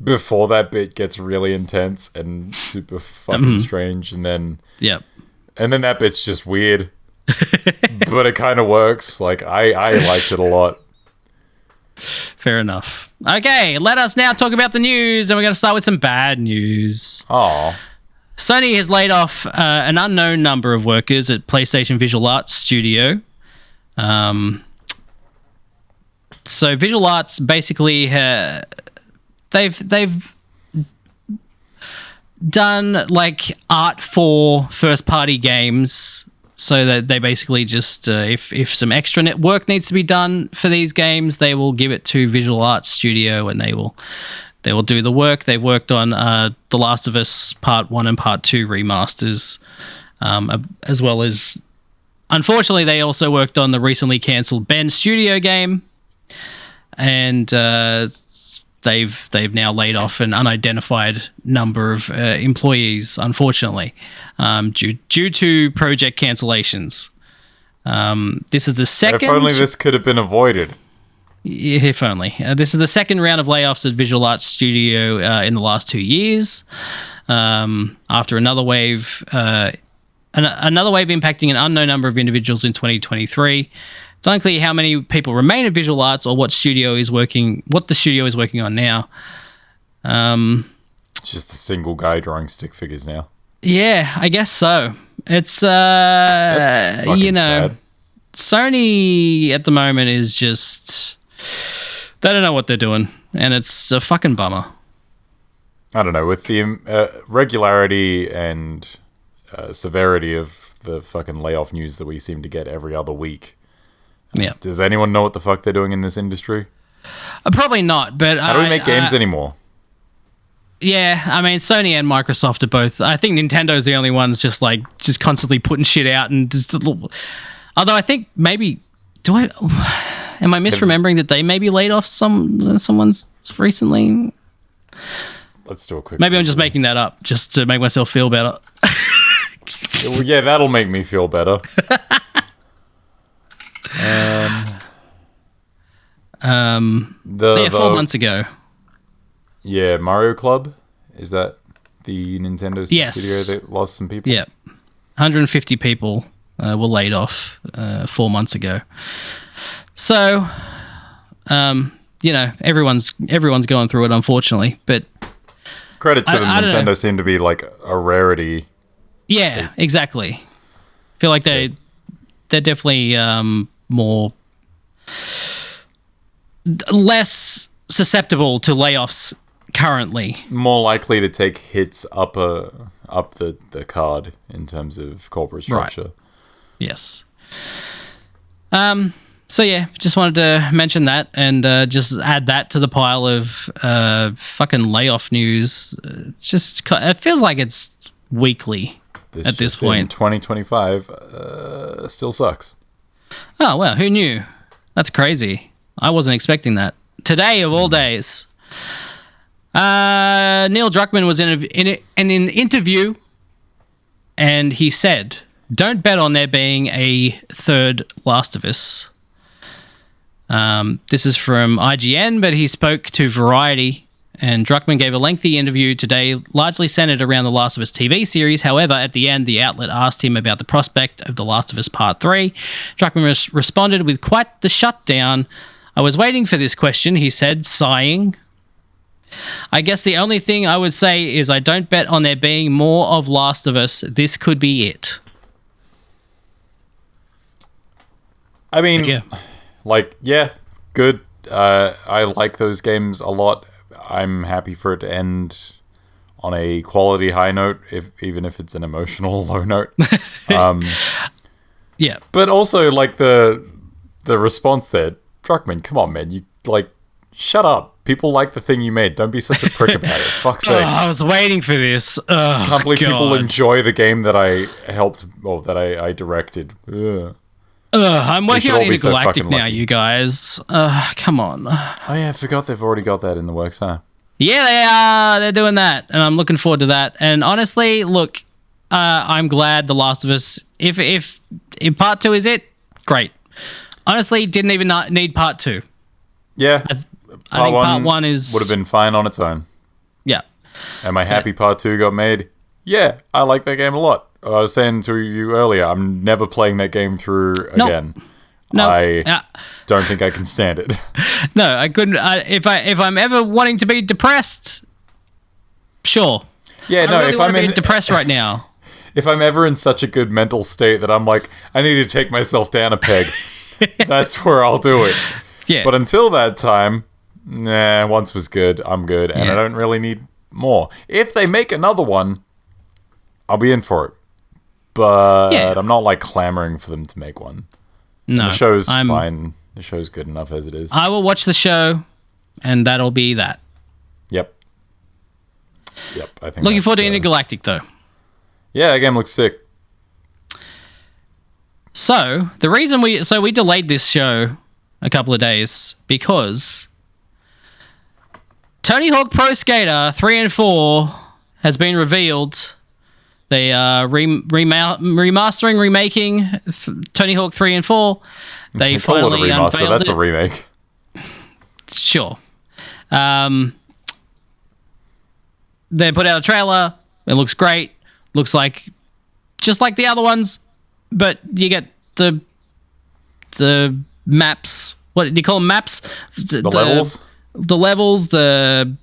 before that bit gets really intense and super fucking strange, and then that bit's just weird. But it kind of works. Like, I liked it a lot. Fair enough. Okay, let us now talk about the news, and we're going to start with some bad news. Oh. Sony has laid off an unknown number of workers at PlayStation Visual Arts Studio. So Visual Arts basically they've done like art for first party games, so that they basically just if some extra work needs to be done for these games, they will give it to Visual Arts Studio, and they will do the work. They've worked on The Last of Us Part 1 and Part 2 remasters, as well as, unfortunately, they also worked on the recently cancelled Ben Studio game, and they've now laid off an unidentified number of employees, unfortunately, due to project cancellations. This is the second. If only this could have been avoided. If only. This is the second round of layoffs at Visual Arts Studio in the last 2 years, after another wave impacting an unknown number of individuals in 2023. It's unclear how many people remain at Visual Arts or what the studio is working on now. It's just a single guy drawing stick figures now. Yeah, I guess so. It's That's fucking sad. Sony at the moment is just, they don't know what they're doing, and it's a fucking bummer. I don't know, with the regularity and severity of the fucking layoff news that we seem to get every other week. Yeah. Does anyone know what the fuck they're doing in this industry? Probably not, but how do we make games anymore? Yeah, I mean, Sony and Microsoft are both. I think Nintendo's the only ones just constantly putting shit out, and just, although I think maybe am I misremembering that they maybe laid off someone's recently? Let's do a quick. Maybe I'm just making that up just to make myself feel better. Well, yeah, that'll make me feel better. 4 months ago. Yeah, Mario Club, is that the Nintendo studio that lost some people? Yeah, 150 people were laid off 4 months ago. So, everyone's going through it, unfortunately. But credit to them, Nintendo seem to be like a rarity. Yeah, exactly. I feel like they're definitely more less susceptible to layoffs currently. More likely to take hits up the card in terms of corporate structure. Right. Yes. So yeah, just wanted to mention that and just add that to the pile of fucking layoff news. It feels like it's weekly at this point. In 2025 still sucks. Oh, well, who knew? That's crazy. I wasn't expecting that. Today of all days. Neil Druckmann was in an interview, and he said, "Don't bet on there being a third Last of Us." This is from IGN, but he spoke to Variety, and Druckmann gave a lengthy interview today, largely centered around the Last of Us TV series. However, at the end, the outlet asked him about the prospect of The Last of Us Part 3. Druckmann responded with quite the shutdown. "I was waiting for this question," he said, sighing. "I guess the only thing I would say is I don't bet on there being more of Last of Us. This could be it." I mean, yeah, good. I like those games a lot. I'm happy for it to end on a quality high note, even if it's an emotional low note. Yeah. But also, like, the response there, Druckmann, come on, man. You, shut up. People like the thing you made. Don't be such a prick about it. Fuck's sake. I was waiting for this. I can't believe people enjoy the game that I helped, or that I directed. Ugh. I'm working on Intergalactic now, you guys. Come on. Oh yeah, I forgot they've already got that in the works, huh? Yeah, they are. They're doing that, and I'm looking forward to that. And honestly, look, I'm glad The Last of Us. If Part 2 is it, great. Honestly, didn't even need Part 2. Yeah, I think Part 1 would have been fine on its own. Yeah. Am I happy Part 2 got made? Yeah, I like that game a lot. I was saying to you earlier, I'm never playing that game through again. No, I don't think I can stand it. No, I couldn't. If I'm ever wanting to be depressed, sure. Yeah, no. If I'm depressed right now, if I'm ever in such a good mental state that I'm like, I need to take myself down a peg, that's where I'll do it. Yeah. But until that time, once was good. I'm good, and I don't really need more. If they make another one, I'll be in for it. But I'm not clamoring for them to make one. No, and the show's fine. The show's good enough as it is. I will watch the show, and that'll be that. Yep. I think. Looking forward to Intergalactic, though. Yeah, that game looks sick. So the reason we delayed this show a couple of days because Tony Hawk Pro Skater 3 and 4 has been revealed. They are remastering, remaking Tony Hawk 3 and 4. They finally unveiled it. That's a remake. Sure. They put out a trailer. It looks great. Looks like just like the other ones, but you get the maps. What do you call them? Maps? The levels. The levels. The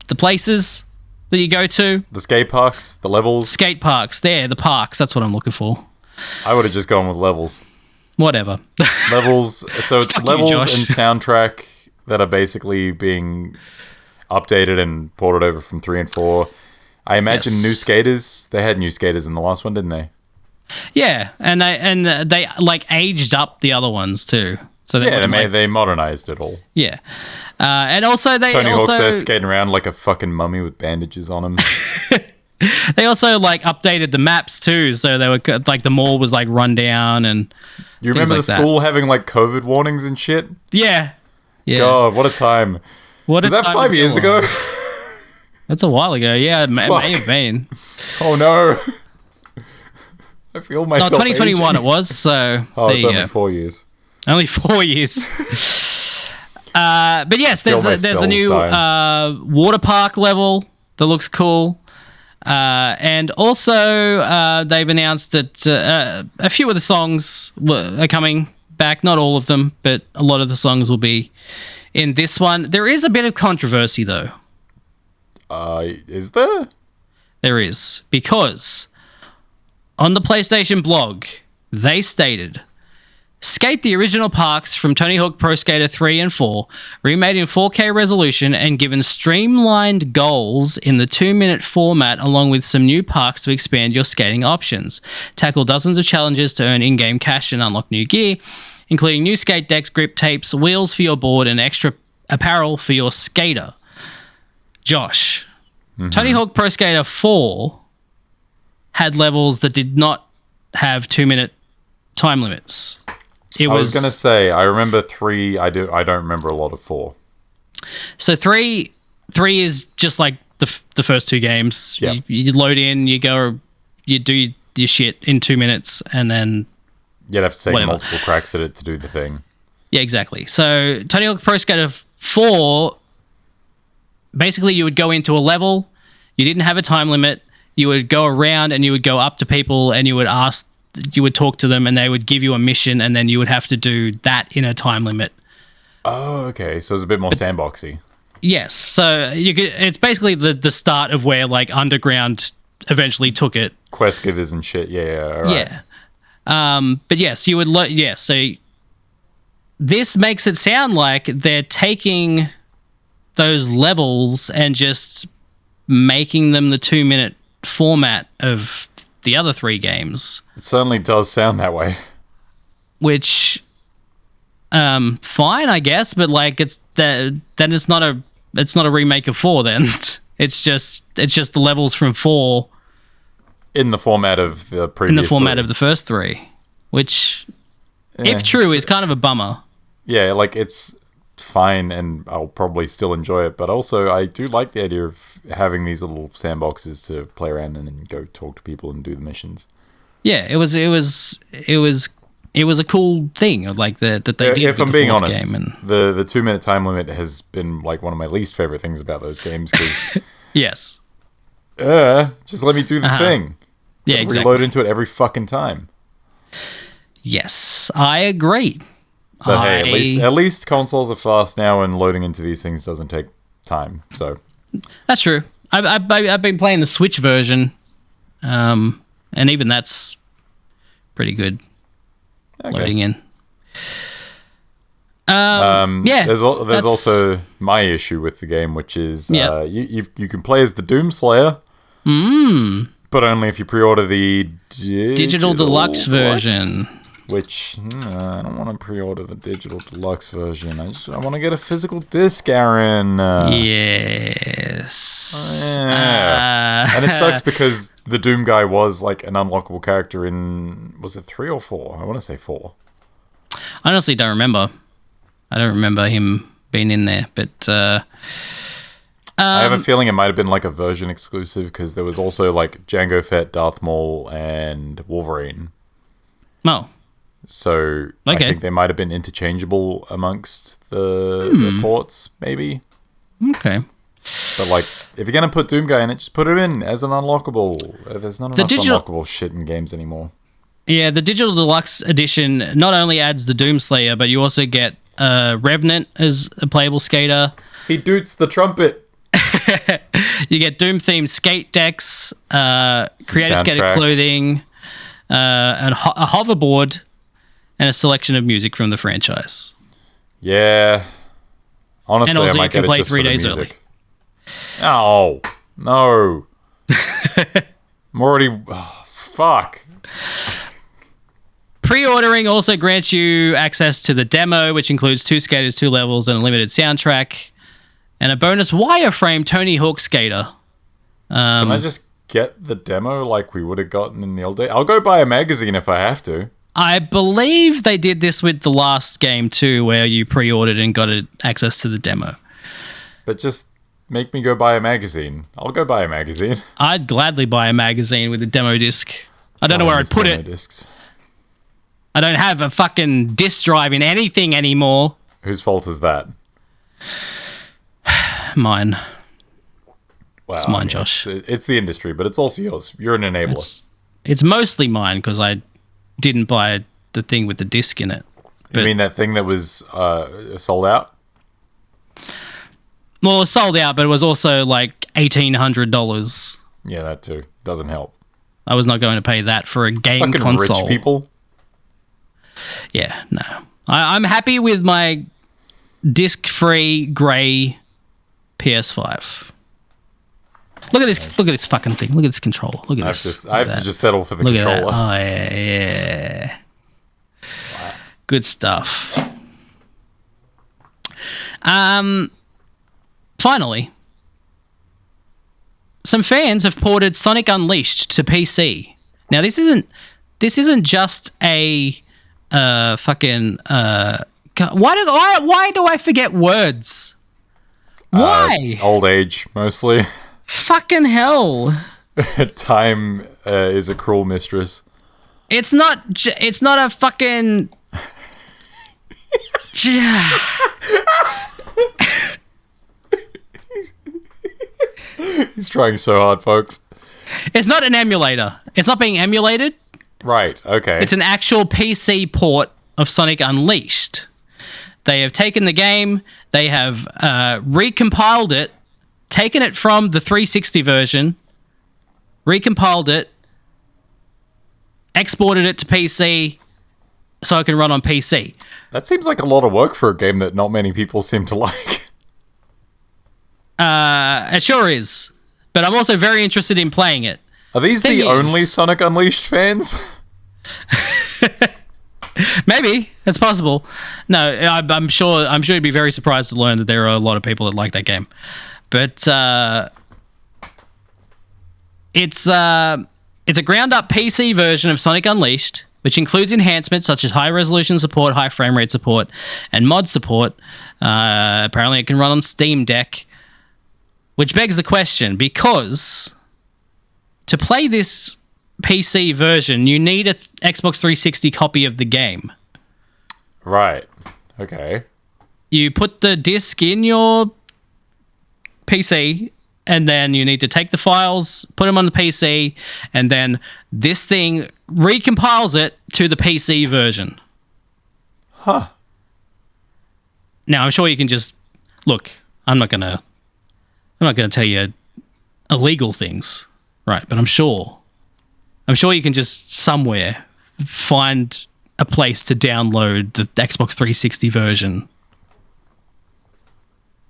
places that you go to. The skate parks, the levels. Skate parks. There, the parks. That's what I'm looking for. I would have just gone with levels. Whatever. Levels. So it's levels and soundtrack that are basically being updated and ported over from 3 and 4. I imagine new skaters. They had new skaters in the last one, didn't they? Yeah, and they aged up the other ones too. So they modernized it all. Yeah. And also Tony Hawk's there skating around like a fucking mummy with bandages on him. They also updated the maps too, so they were the mall was run down and. You remember the school having COVID warnings and shit? Yeah. God, what a time! Was that 5 years ago? That's a while ago. Yeah, it may have been. Oh no! I feel myself. 2021 aging. It was. So it's only 4 years. Only 4 years. But yes, there's a new water park level that looks cool. And also, they've announced that a few of the songs are coming back. Not all of them, but a lot of the songs will be in this one. There is a bit of controversy, though. Is there? There is, because on the PlayStation blog, they stated Skate the original parks from Tony Hawk Pro Skater 3 and 4, remade in 4K resolution and given streamlined goals in the 2-minute format along with some new parks to expand your skating options. Tackle dozens of challenges to earn in-game cash and unlock new gear, including new skate decks, grip tapes, wheels for your board, and extra apparel for your skater. Josh, Tony Hawk Pro Skater 4 had levels that did not have 2-minute time limits. I was going to say, I remember 3. I don't remember a lot of 4. So 3 is just like the first 2 games. Yeah. You load in, you go, you do your shit in 2 minutes, and then you'd have to take multiple cracks at it to do the thing. Yeah, exactly. So Tony Hawk Pro Skater 4, basically you would go into a level, you didn't have a time limit, you would go around and you would go up to people and you would talk to them and they would give you a mission and then you would have to do that in a time limit. Oh, okay. So it's a bit more sandboxy. Yes. So it's basically the start of where like Underground eventually took it. Quest givers and shit. Yeah. All right. Yeah. But yes, you would so this makes it sound like they're taking those levels and just making them the 2-minute format of the other 3 games. It certainly does sound that way. Which, fine, I guess, but like then it's not a remake of 4. Then it's just the levels from 4 in the format of the previous. In the format 3. of the first 3, which, if true, is kind of a bummer. Yeah, like it's fine, and I'll probably still enjoy it. But also, I do like the idea of having these little sandboxes to play around in and go talk to people and do the missions. Yeah, it was a cool thing, like that they did. If I'm being honest, game the 2-minute time limit has been like one of my least favorite things about those games. Cause, yes. Just let me do the thing. Yeah, exactly. Reload into it every fucking time. Yes, I agree. But hey, at least consoles are fast now, and loading into these things doesn't take time. So that's true. I've been playing the Switch version, and even that's pretty good. Okay. Loading in. Yeah. There's also my issue with the game, which is you can play as the Doomslayer, but only if you pre-order the digital deluxe version. Which I don't want to pre-order the digital deluxe version. I want to get a physical disc, Aaron. Yes. And it sucks because the Doom guy was like an unlockable character in, was it 3 or 4? I want to say 4. I honestly don't remember. I don't remember him being in there, but I have a feeling it might have been like a version exclusive because there was also like Jango Fett, Darth Maul, and Wolverine. Oh. So I think they might have been interchangeable amongst the ports, maybe. Okay. But like, if you're gonna put Doom Guy in it, just put him in as an unlockable. There's not enough unlockable shit in games anymore. Yeah, the digital deluxe edition not only adds the Doomslayer, but you also get Revenant as a playable skater. He doots the trumpet. You get Doom-themed skate decks, creator skater clothing, a hoverboard, and a selection of music from the franchise. Yeah. Honestly, and also I might you can get play it just 3 for the days music. early. Oh, no. I'm already... Oh, fuck. Pre-ordering also grants you access to the demo, which includes 2 skaters, 2 levels, and a limited soundtrack, and a bonus wireframe Tony Hawk skater. Can I just get the demo like we would have gotten in the old days? I'll go buy a magazine if I have to. I believe they did this with the last game too, where you pre-ordered and got access to the demo. But just make me go buy a magazine. I'll go buy a magazine. I'd gladly buy a magazine with a demo disc. I don't know where I'd put it. Discs. I don't have a fucking disc drive in anything anymore. Whose fault is that? Mine. Wow, it's mine, Josh. It's the industry, but it's also yours. You're an enabler. It's mostly mine because I didn't buy the thing with the disc in it. You mean that thing that was sold out? Well, it was sold out, but it was also like $1,800. Yeah, that too. Doesn't help. I was not going to pay that for a game fucking console. Rich people. Yeah, no. I'm happy with my disc-free grey PS5. Look at this! Look at this fucking thing! Look at this controller! Look at this! I have to just settle for the controller. Oh yeah. Wow. Good stuff. Finally, some fans have ported Sonic Unleashed to PC. Now this isn't just a fucking why do I forget words? Why? Old age, mostly. Fucking hell. Time is a cruel mistress. It's not a fucking... He's trying so hard, folks. It's not an emulator. It's not being emulated. Right, okay. It's an actual PC port of Sonic Unleashed. They have taken the game, they have recompiled it, taken it from the 360 version, recompiled it, exported it to PC so it can run on PC. That seems like a lot of work for a game that not many people seem to like. It sure is. But I'm also very interested in playing it. Are these the only Sonic Unleashed fans? Maybe. That's possible. No, I'm sure you'd be very surprised to learn that there are a lot of people that like that game. But it's a ground-up PC version of Sonic Unleashed, which includes enhancements such as high-resolution support, high frame rate support, and mod support. Apparently it can run on Steam Deck, which begs the question, because to play this PC version, you need a Xbox 360 copy of the game. Right. Okay. You put the disc in your PC, and then you need to take the files, put them on the PC, and then this thing recompiles it to the PC version. Huh. Now, I'm sure you can just... Look, I'm not gonna tell you illegal things, right? But I'm sure you can just somewhere find a place to download the Xbox 360 version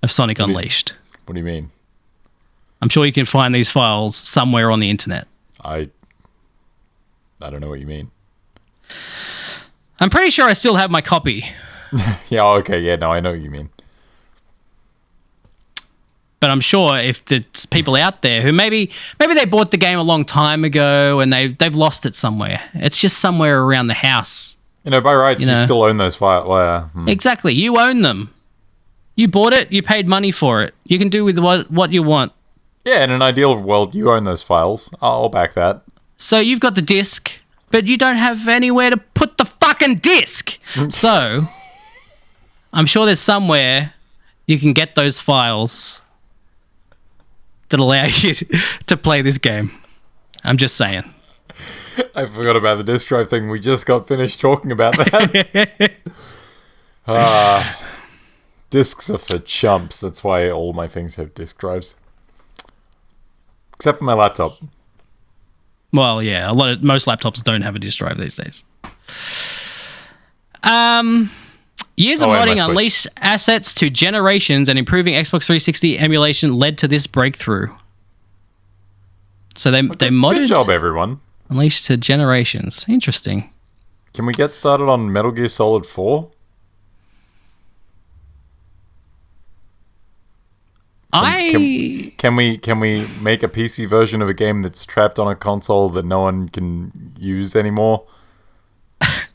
of Sonic Unleashed. What do you mean? I'm sure you can find these files somewhere on the internet. I don't know what you mean. I'm pretty sure I still have my copy. Yeah, okay, yeah, no, I know what you mean. But I'm sure if there's people out there who maybe they bought the game a long time ago and they've lost it somewhere. It's just somewhere around the house. By rights, you still own those files. Well, Exactly, you own them. You bought it, you paid money for it. You can do with what you want. Yeah, in an ideal world, you own those files. I'll back that. So you've got the disc, but you don't have anywhere to put the fucking disc. So I'm sure there's somewhere you can get those files that allow you to play this game. I'm just saying. I forgot about the disc drive thing. We just got finished talking about that. Discs are for chumps. That's why all my things have disc drives. Except for my laptop. Well, yeah, most laptops don't have a disc drive these days. Years of modding unleashed assets to generations, and improving Xbox 360 emulation led to this breakthrough. So they modded. Good job, everyone. Unleashed to generations. Interesting. Can we get started on Metal Gear Solid 4? Can we make a PC version of a game that's trapped on a console that no one can use anymore?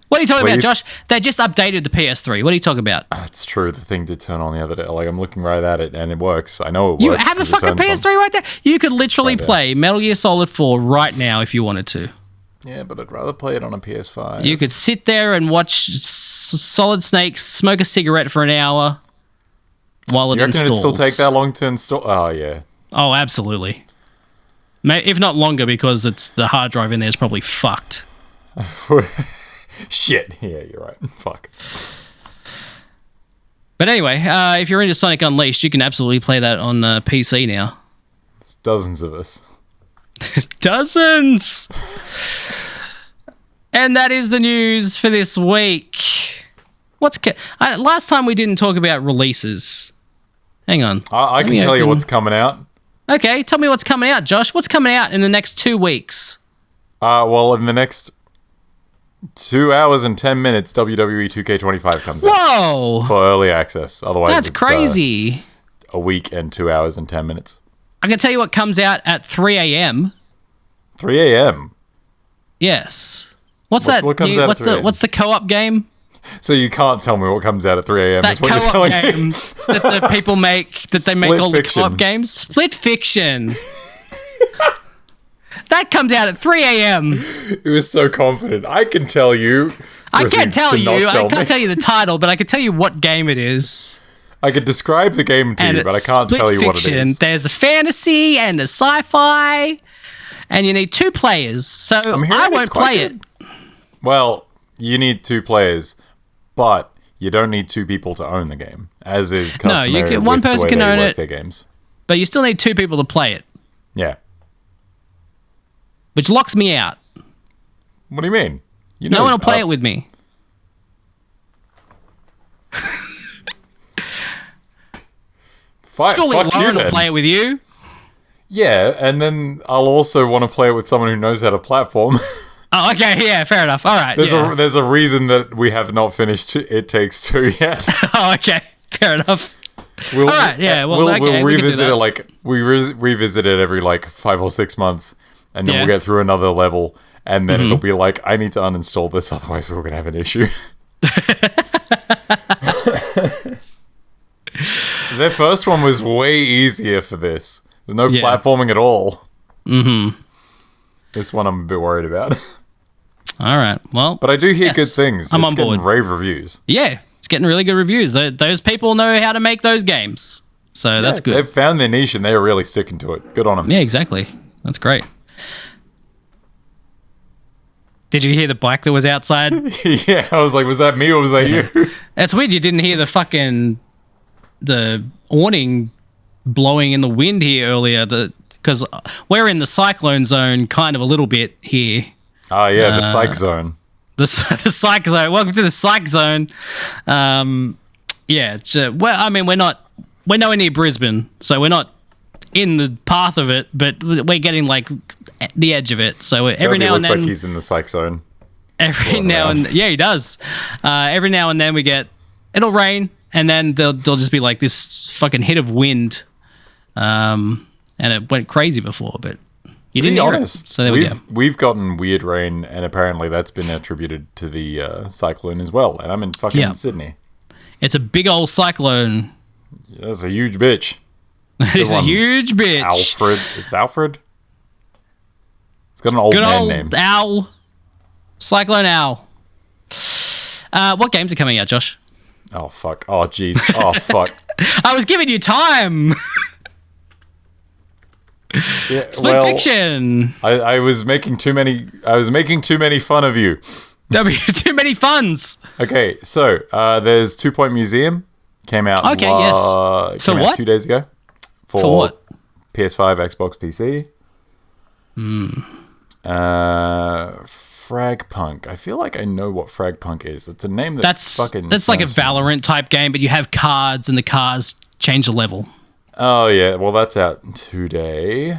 What are you talking about, Josh? They just updated the PS3. What are you talking about? That's true. The thing did turn on the other day. Like, I'm looking right at it, and it works. I know it works. You have a fucking PS3 right there? You could literally play Metal Gear Solid 4 right now if you wanted to. Yeah, but I'd rather play it on a PS5. You could sit there and watch Solid Snake smoke a cigarette for an hour while it installs. You reckon it'd still take that long to install? Oh, yeah. Oh, absolutely. If not longer, because the hard drive in there is probably fucked. Shit. Yeah, you're right. Fuck. But anyway, if you're into Sonic Unleashed, you can absolutely play that on PC now. There's dozens of us. Dozens! And that is the news for this week. Last time we didn't talk about releases. Hang on. I can tell you what's coming out. Okay, tell me what's coming out, Josh. What's coming out in the next 2 weeks? Well, in the next 2 hours and 10 minutes, WWE 2K25 comes out. Whoa! For early access. Otherwise, that's crazy. A week and 2 hours and 10 minutes. I can tell you what comes out at 3 a.m. 3 a.m.? Yes. What's that? What comes out at 3 a.m.? What's the co-op game? So you can't tell me what comes out at 3 a.m. That co-op game that the people make, that they make all the co-op games? Split Fiction. That comes out at 3 a.m. He was so confident. I can tell you. I can't tell you. I can't tell you the title, but I can tell you what game it is. I could describe the game to you, but I can't tell you what it is. There's a fantasy and a sci-fi, and you need 2 players. So I won't play it. Well, you need 2 players, but you don't need 2 people to own the game, as is customary. One person can own it, their games. But you still need 2 people to play it. Yeah. Which locks me out. What do you mean? No one will play it with me. Surely Lauren will play it with you. Yeah, and then I'll also want to play it with someone who knows how to platform. Oh, okay, yeah, fair enough. All right. There's a reason that we have not finished It Takes Two yet. Oh, okay, fair enough. All right, yeah. Well, we'll revisit it revisit it every 5 or 6 months, and then we'll get through another level, and then it'll be like, I need to uninstall this, otherwise we're gonna have an issue. Their first one was way easier for this. There's no platforming at all. Mm-hmm. This one I'm a bit worried about. All right, well... But I do hear good things. I'm on board. It's getting rave reviews. Yeah, it's getting really good reviews. Those people know how to make those games. So that's good. They've found their niche and they're really sticking to it. Good on them. Yeah, exactly. That's great. Did you hear the bike that was outside? Yeah, I was like, was that me or was that you? That's weird. You didn't hear the awning blowing in the wind here earlier, because we're in the cyclone zone kind of a little bit here. Oh, yeah, the psych zone. The psych zone. Welcome to the psych zone. Yeah, we're nowhere near Brisbane, so we're not in the path of it, but we're getting the edge of it. So every now and then, looks like he's in the psych zone. Every now and yeah, he does. Every now and then it'll rain, and then there'll just be this fucking hit of wind, and it went crazy before, but you didn't hear it. So there we go. We've gotten weird rain, and apparently that's been attributed to the cyclone as well. And I'm in fucking Sydney. It's a big old cyclone. Yeah, it's a huge bitch. It's a huge bitch. Alfred. Is it Alfred? It's got an old man name. Owl. Cyclone Owl. What games are coming out, Josh? Oh, fuck. Oh, jeez. Oh, fuck. I was giving you time. Yeah, Split Fiction. I was making too many fun of you. Too many funs. Okay, so there's 2 Point Museum. Came out. Okay, yes. For came what? Out 2 days ago. For what? PS5, Xbox, PC. Fragpunk. I feel like I know what Fragpunk is. It's a name that's like a Valorant type game, but you have cards and the cards change the level. Oh yeah, well that's out today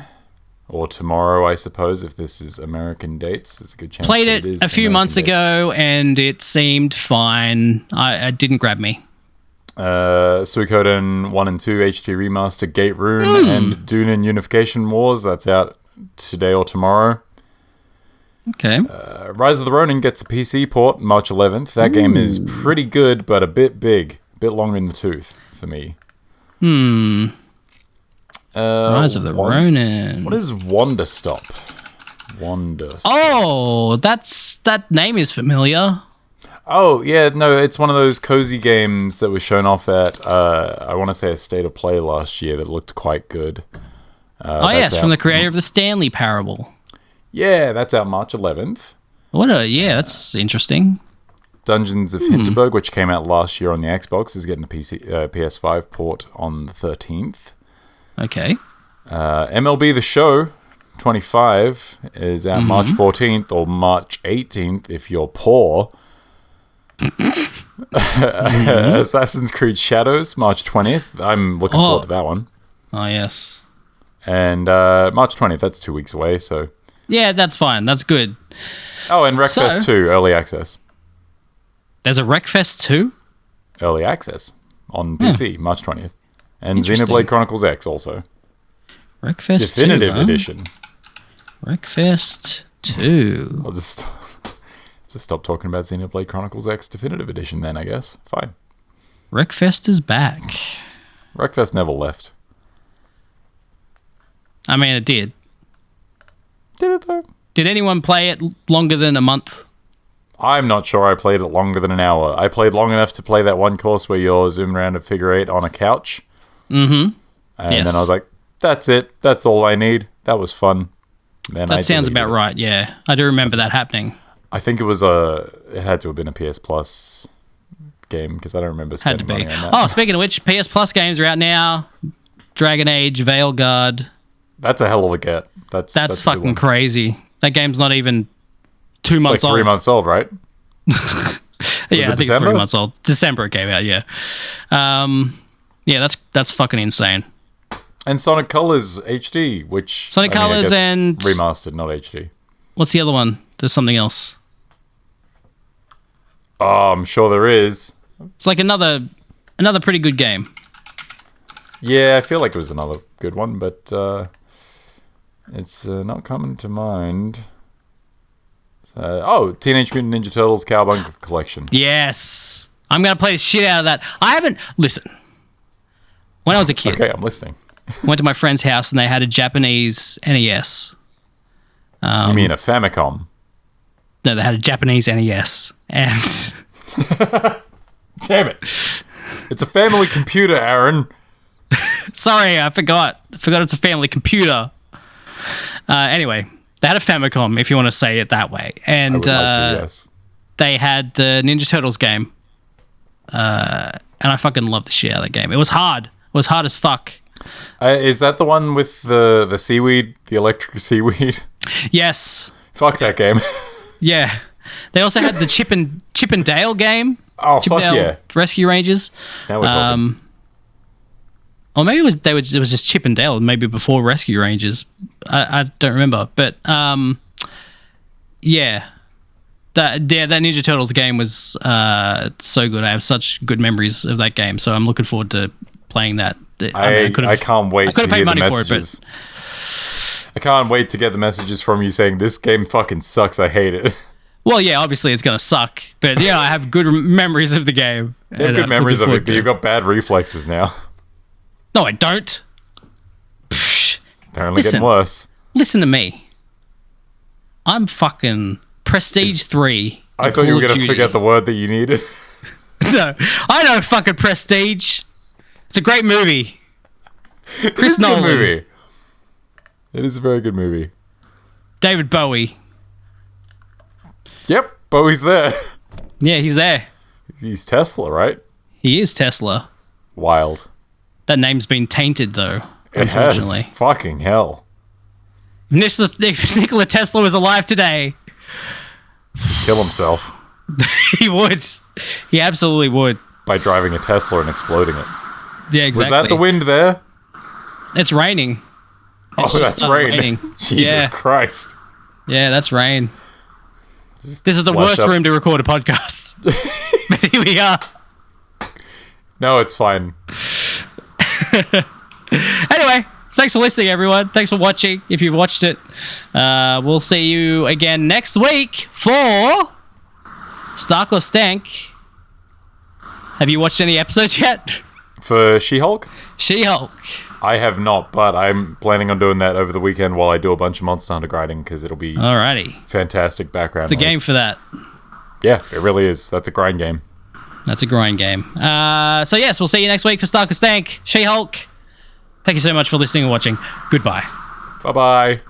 or tomorrow, I suppose. If this is American dates, there's a good chance. Played it a few months ago, and it seemed fine. It didn't grab me. Suikoden 1 and 2 HD Remaster, Gate Rune, and Dune Unification Wars. That's out today or tomorrow. Okay. Rise of the Ronin gets a PC port March 11th. That game is pretty good, but a bit big, a bit long in the tooth for me. Rise of the Ronin. What is Wonderstop? Wonderstop. Oh, that name is familiar. Oh, yeah, no, it's one of those cozy games that was shown off at, I want to say, a State of Play last year that looked quite good. Yes, from the creator of the Stanley Parable. Yeah, that's out March 11th. That's interesting. Dungeons of Hinterberg, which came out last year on the Xbox, is getting a PS5 port on the 13th. Okay. MLB The Show 25 is out March 14th or March 18th if you're poor. Assassin's Creed Shadows, March 20th. I'm looking forward to that one. Oh, yes. And March 20th, that's 2 weeks away, so... Yeah, that's fine. That's good. Oh, and Wreckfest 2, Early Access. There's a Wreckfest 2? Early Access on PC, March 20th. And Xenoblade Chronicles X also. Wreckfest Definitive 2, Edition. Wreckfest 2. I'll just stop talking about Xenoblade Chronicles X Definitive Edition then, I guess. Fine. Wreckfest is back. Wreckfest never left. I mean, it did. Did it, though? Did anyone play it longer than a month? I'm not sure I played it longer than an hour. I played long enough to play that one course where you're zooming around a figure eight on a couch. Mm-hmm. And then I was like, that's it. That's all I need. That was fun. Then that sounds about right, yeah. I do remember that happening. I think it had to have been a PS Plus game because I don't remember spending money on that. Oh, speaking of which, PS Plus games are out now. Dragon Age, Veilguard. That's a hell of a get. That's fucking crazy. That game's not even 2 months old. 3 months old, right? Yeah, I think it's 3 months old. December it came out, yeah. Yeah, that's fucking insane. And Sonic Colors HD, which... Sonic Colors and... Remastered, not HD. What's the other one? There's something else. Oh, I'm sure there is. It's like another pretty good game. Yeah, I feel like it was another good one, but it's not coming to mind. Teenage Mutant Ninja Turtles Cowabunga Collection. Yes. I'm going to play the shit out of that. Listen. When I was a kid... Okay, I'm listening. Went to my friend's house and they had a Japanese NES. You mean a Famicom? No, they had a Japanese NES. And... Damn it. It's a family computer, Aaron. Sorry, I forgot. It's a family computer. Anyway, they had a Famicom, if you want to say it that way. And I would like to, yes. They had the Ninja Turtles game. And I fucking loved the shit out of that game. It was hard. It was hard as fuck. Is that the one with the seaweed, the electric seaweed? Yes. Fuck that game. Yeah. They also had the Chip and Dale game. Oh, Chip fuck and Dale yeah. Rescue Rangers. Now we're talking. Or maybe it was just Chip and Dale, maybe before Rescue Rangers. I don't remember. But, yeah. That Ninja Turtles game was so good. I have such good memories of that game, so I'm looking forward to playing that. I can't wait to hear the messages. I can't wait to get the messages from you saying, this game fucking sucks, I hate it. Well, yeah, obviously it's going to suck, but yeah, I have good memories of the game. You have good memories of it, but you've got bad reflexes now. No, I don't. They're only getting worse. Listen to me. I'm fucking Prestige 3. I thought you were going to forget the word that you needed. No, I know fucking Prestige. It's a great movie. Chris Nolan. It is a good movie. It is a very good movie. David Bowie. Yep, Bowie's there. Yeah, he's there. He's Tesla, right? He is Tesla. Wild. That name's been tainted, though. It has. Fucking hell. If Nikola Tesla was alive today... Kill himself. He would. He absolutely would. By driving a Tesla and exploding it. Yeah, exactly. Was that the wind there? It's raining. That's rain. Jesus Christ. Yeah, that's rain. This is the worst room to record a podcast. But here we are. No, it's fine. Anyway, thanks for listening, everyone. Thanks for watching, if you've watched it. We'll see you again next week for Stark or Stank. Have you watched any episodes yet? For She-Hulk? She-Hulk. I have not, but I'm planning on doing that over the weekend while I do a bunch of Monster Hunter grinding because it'll be fantastic background noise. The game for that. Yeah, it really is. That's a grind game. That's a grind game. So yes, we'll see you next week for Stark or Stank, She-Hulk. Thank you so much for listening and watching. Goodbye. Bye-bye.